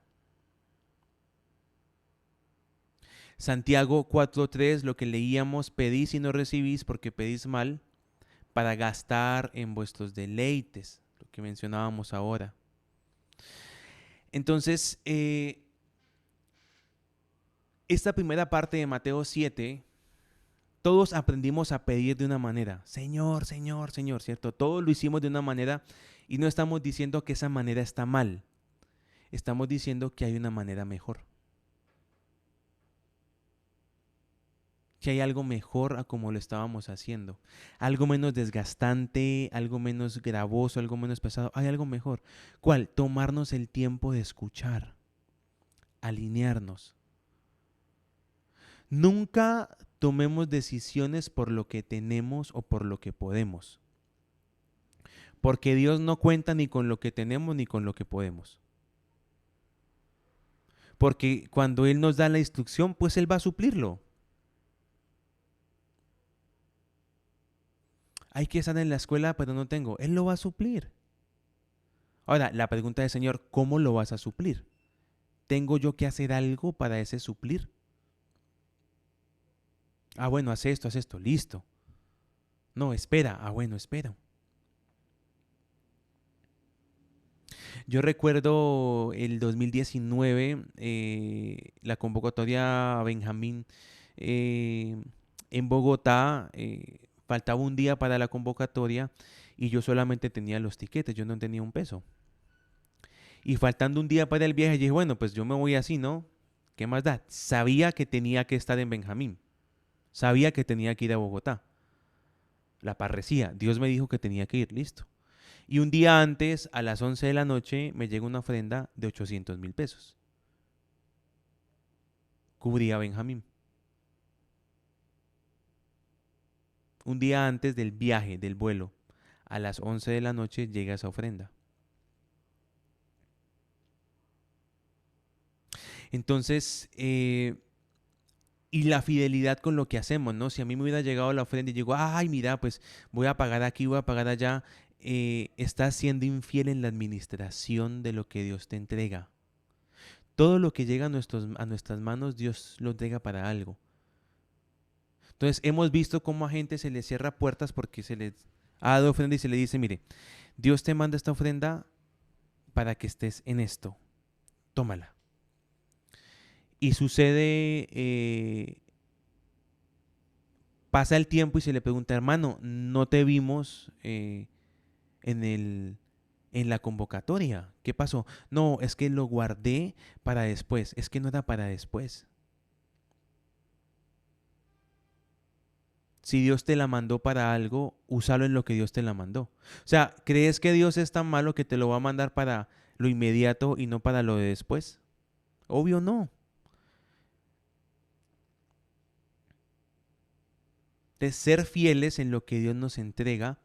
Santiago 4:3, lo que leíamos, pedís y no recibís porque pedís mal para gastar en vuestros deleites, lo que mencionábamos ahora. Entonces, esta primera parte de Mateo 7, todos aprendimos a pedir de una manera. Señor, Señor, Señor, ¿cierto? Todos lo hicimos de una manera y no estamos diciendo que esa manera está mal. Estamos diciendo que hay una manera mejor. Que hay algo mejor a como lo estábamos haciendo. Algo menos desgastante, algo menos gravoso, algo menos pesado. Hay algo mejor. ¿Cuál? Tomarnos el tiempo de escuchar. Alinearnos. Nunca tomemos decisiones por lo que tenemos o por lo que podemos. Porque Dios no cuenta ni con lo que tenemos ni con lo que podemos. Porque cuando Él nos da la instrucción, pues Él va a suplirlo. Hay que estar en la escuela, pero no tengo. Él lo va a suplir. Ahora, la pregunta es, Señor, ¿cómo lo vas a suplir? ¿Tengo yo que hacer algo para ese suplir? Ah, bueno, haz esto, listo. No, espera. Ah, bueno, espera. Yo recuerdo el 2019, la convocatoria a Benjamín en Bogotá. Faltaba un día para la convocatoria y yo solamente tenía los tiquetes, yo no tenía un peso. Y faltando un día para el viaje, dije, bueno, pues yo me voy así, ¿no? ¿Qué más da? Sabía que tenía que estar en Benjamín. Sabía que tenía que ir a Bogotá. La parresía. Dios me dijo que tenía que ir, listo. Y un día antes, a las 11 de la noche, me llega una ofrenda de 800.000 pesos. Cubría a Benjamín. Un día antes del viaje, del vuelo, a las 11 de la noche llega esa ofrenda. Entonces, y la fidelidad con lo que hacemos, ¿no? Si a mí me hubiera llegado la ofrenda y digo, ay, mira, pues voy a pagar aquí, voy a pagar allá, estás siendo infiel en la administración de lo que Dios te entrega. Todo lo que llega a nuestras manos, Dios lo entrega para algo. Entonces, hemos visto cómo a gente se le cierra puertas porque se les ha dado ofrenda y se le dice, mire, Dios te manda esta ofrenda para que estés en esto, tómala. Y sucede, pasa el tiempo y se le pregunta, hermano, no te vimos en en la convocatoria. ¿Qué pasó? No, es que lo guardé para después. Es que no era para después. Si Dios te la mandó para algo, úsalo en lo que Dios te la mandó. O sea, ¿crees que Dios es tan malo que te lo va a mandar para lo inmediato y no para lo de después? Obvio no. De ser fieles en lo que Dios nos entrega,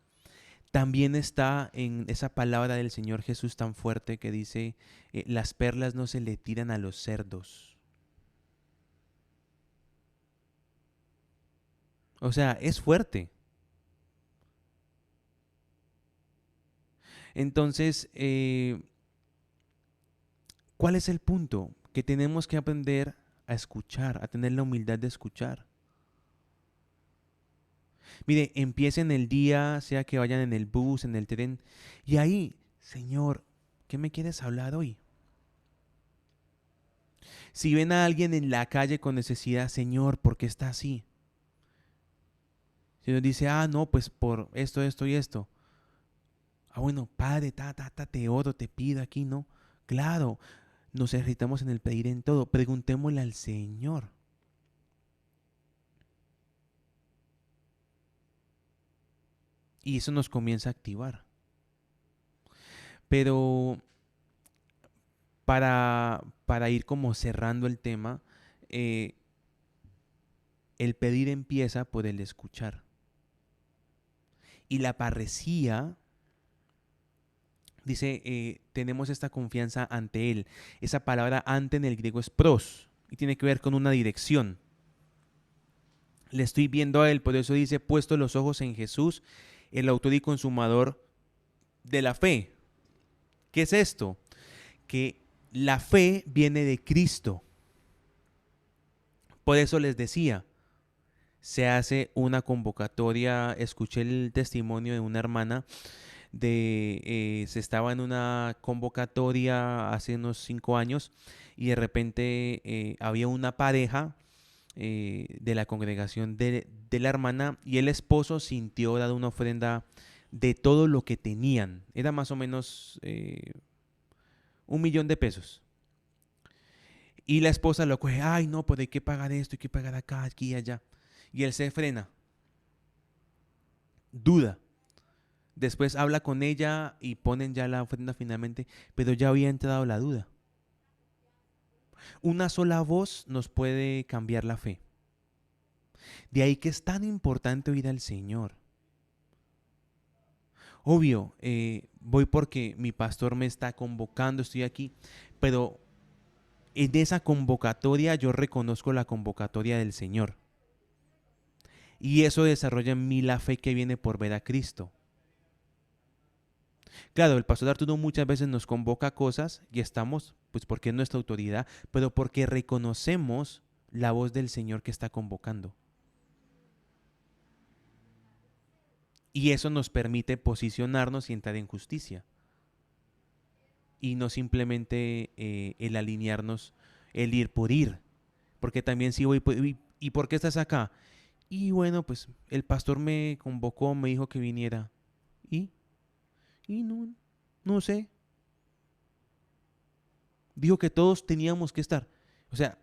también está en esa palabra del Señor Jesús tan fuerte que dice, las perlas no se le tiran a los cerdos. O sea, es fuerte. Entonces, ¿cuál es el punto? Que tenemos que aprender a escuchar, a tener la humildad de escuchar. Mire, empiecen el día, sea que vayan en el bus, en el tren, y ahí, Señor, ¿qué me quieres hablar hoy? Si ven a alguien en la calle con necesidad, Señor, ¿por qué está así? Si nos dice, ah, no, pues por esto, esto y esto. Ah, bueno, Padre, te oro, te pido aquí, ¿no? Claro, nos ejercitamos en el pedir en todo. Preguntémosle al Señor. Y eso nos comienza a activar. Pero para ir como cerrando el tema, eh, el pedir empieza por el escuchar. Y la parresía, dice, tenemos esta confianza ante Él. Esa palabra ante en el griego es pros y tiene que ver con una dirección. Le estoy viendo a Él, por eso dice, puesto los ojos en Jesús, el autor y consumador de la fe. ¿Qué es esto? Que la fe viene de Cristo. Por eso les decía, se hace una convocatoria, escuché el testimonio de una hermana, se estaba en una convocatoria hace unos 5 años y de repente había una pareja de la congregación de la hermana y el esposo sintió dar una ofrenda de todo lo que tenían. Era más o menos 1 millón de pesos. Y la esposa lo coge, ay no, pues hay que pagar esto, hay que pagar acá, aquí y allá. Y él se frena, duda. Después habla con ella y ponen ya la ofrenda finalmente, pero ya había entrado la duda. Una sola voz nos puede cambiar la fe. De ahí que es tan importante oír al Señor. Obvio, voy porque mi pastor me está convocando, estoy aquí, pero en esa convocatoria yo reconozco la convocatoria del Señor. Y eso desarrolla en mí la fe que viene por ver a Cristo. Claro, el pastor Arturo muchas veces nos convoca a cosas y estamos, pues porque es nuestra autoridad, pero porque reconocemos la voz del Señor que está convocando. Y eso nos permite posicionarnos y entrar en justicia. Y no simplemente el alinearnos, el ir por ir. Porque también si voy, ¿y por qué estás acá? Y bueno, pues el pastor me convocó, me dijo que viniera. ¿Y? Y no, no sé. Dijo que todos teníamos que estar. O sea,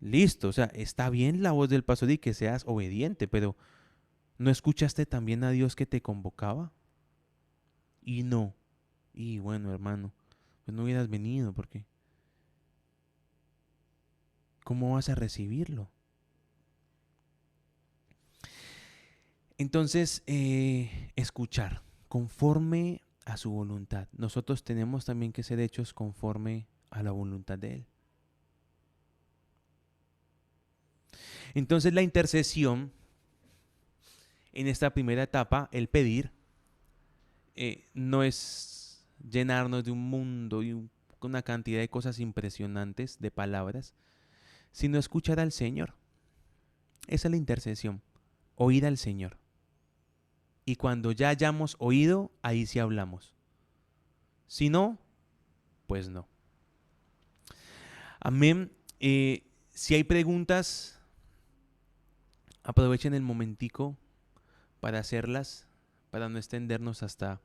listo, o sea, está bien la voz del pastor y que seas obediente, pero ¿no escuchaste también a Dios que te convocaba? Y no. Y bueno, hermano, pues no hubieras venido porque ¿cómo vas a recibirlo? Entonces, escuchar conforme a su voluntad. Nosotros tenemos también que ser hechos conforme a la voluntad de Él. Entonces, la intercesión, en esta primera etapa, el pedir, no es llenarnos de un mundo y una cantidad de cosas impresionantes, de palabras, sino escuchar al Señor. Esa es la intercesión, oír al Señor. Y cuando ya hayamos oído, ahí sí hablamos. Si no, pues no. Amén. Si hay preguntas, aprovechen el momentico para hacerlas, para no extendernos hasta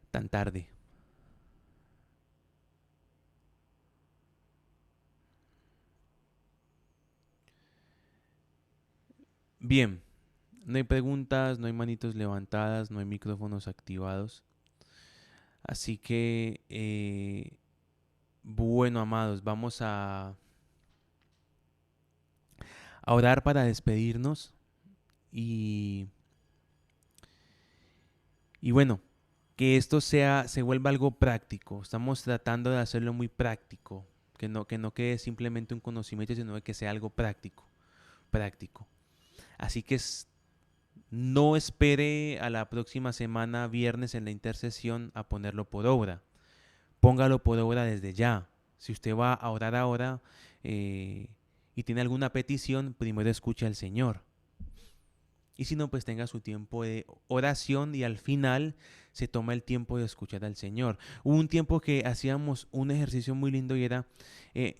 tan tarde. Bien, no hay preguntas, no hay manitos levantadas, no hay micrófonos activados. Así que, bueno, amados, vamos a orar para despedirnos y, y bueno, que esto se vuelva algo práctico. Estamos tratando de hacerlo muy práctico, que no quede simplemente un conocimiento, sino que sea algo práctico, práctico. Así que no espere a la próxima semana, viernes, en la intercesión a ponerlo por obra. Póngalo por obra desde ya. Si usted va a orar ahora y tiene alguna petición, primero escuche al Señor. Y si no, pues tenga su tiempo de oración y al final se toma el tiempo de escuchar al Señor. Hubo un tiempo que hacíamos un ejercicio muy lindo y era, eh,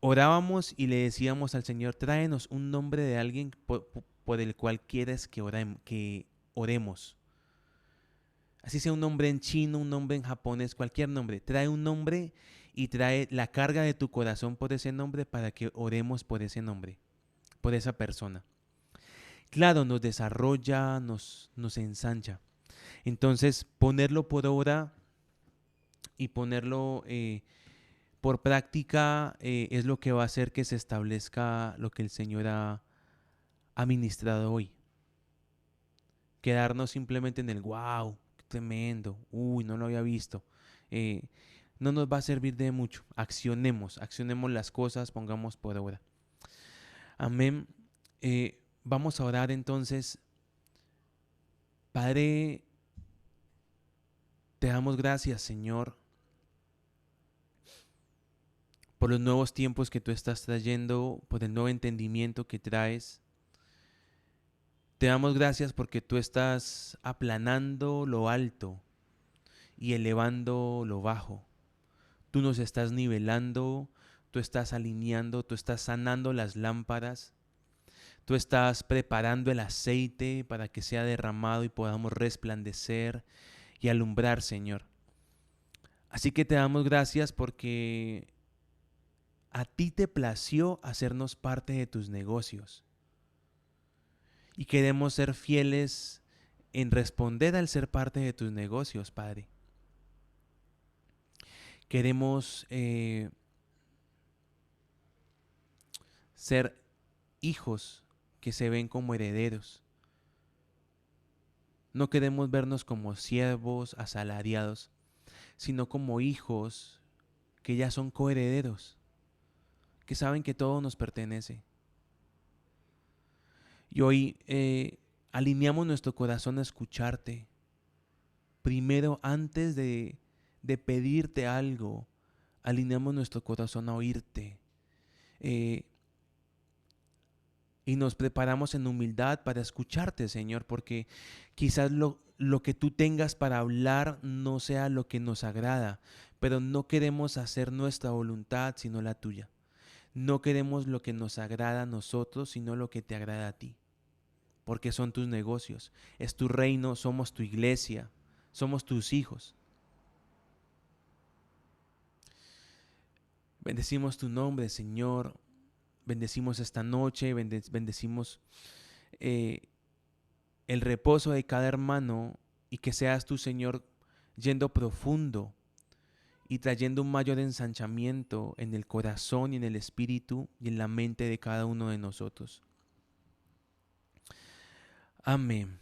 orábamos y le decíamos al Señor, tráenos un nombre de alguien por el cual quieres que oremos. Así sea un nombre en chino, un nombre en japonés, cualquier nombre. Trae un nombre y trae la carga de tu corazón por ese nombre para que oremos por ese nombre, por esa persona. Claro, nos desarrolla, nos ensancha. Entonces, ponerlo por obra y ponerlo por práctica es lo que va a hacer que se establezca lo que el Señor ha ministrado hoy. Quedarnos simplemente en el wow, qué tremendo, uy, no lo había visto. Eh, no nos va a servir de mucho. Accionemos las cosas, pongamos por obra. Amén. Vamos a orar entonces. Padre, te damos gracias, Señor, por los nuevos tiempos que tú estás trayendo, por el nuevo entendimiento que traes. Te damos gracias porque tú estás aplanando lo alto y elevando lo bajo. Tú nos estás nivelando, tú estás alineando, tú estás sanando las lámparas, tú estás preparando el aceite para que sea derramado y podamos resplandecer y alumbrar, Señor. Así que te damos gracias porque a ti te plació hacernos parte de tus negocios y queremos ser fieles en responder al ser parte de tus negocios, Padre. Queremos ser hijos que se ven como herederos. No queremos vernos como siervos asalariados, sino como hijos que ya son coherederos, que saben que todo nos pertenece. Y hoy alineamos nuestro corazón a escucharte. Primero, antes de pedirte algo, alineamos nuestro corazón a oírte. Eh, y nos preparamos en humildad para escucharte, Señor, porque quizás lo que tú tengas para hablar no sea lo que nos agrada, pero no queremos hacer nuestra voluntad, sino la tuya. No queremos lo que nos agrada a nosotros, sino lo que te agrada a ti, porque son tus negocios, es tu reino, somos tu iglesia, somos tus hijos. Bendecimos tu nombre, Señor. Bendecimos esta noche, bendecimos eh, el reposo de cada hermano y que seas tú, Señor, yendo profundo y trayendo un mayor ensanchamiento en el corazón y en el espíritu y en la mente de cada uno de nosotros. Amén.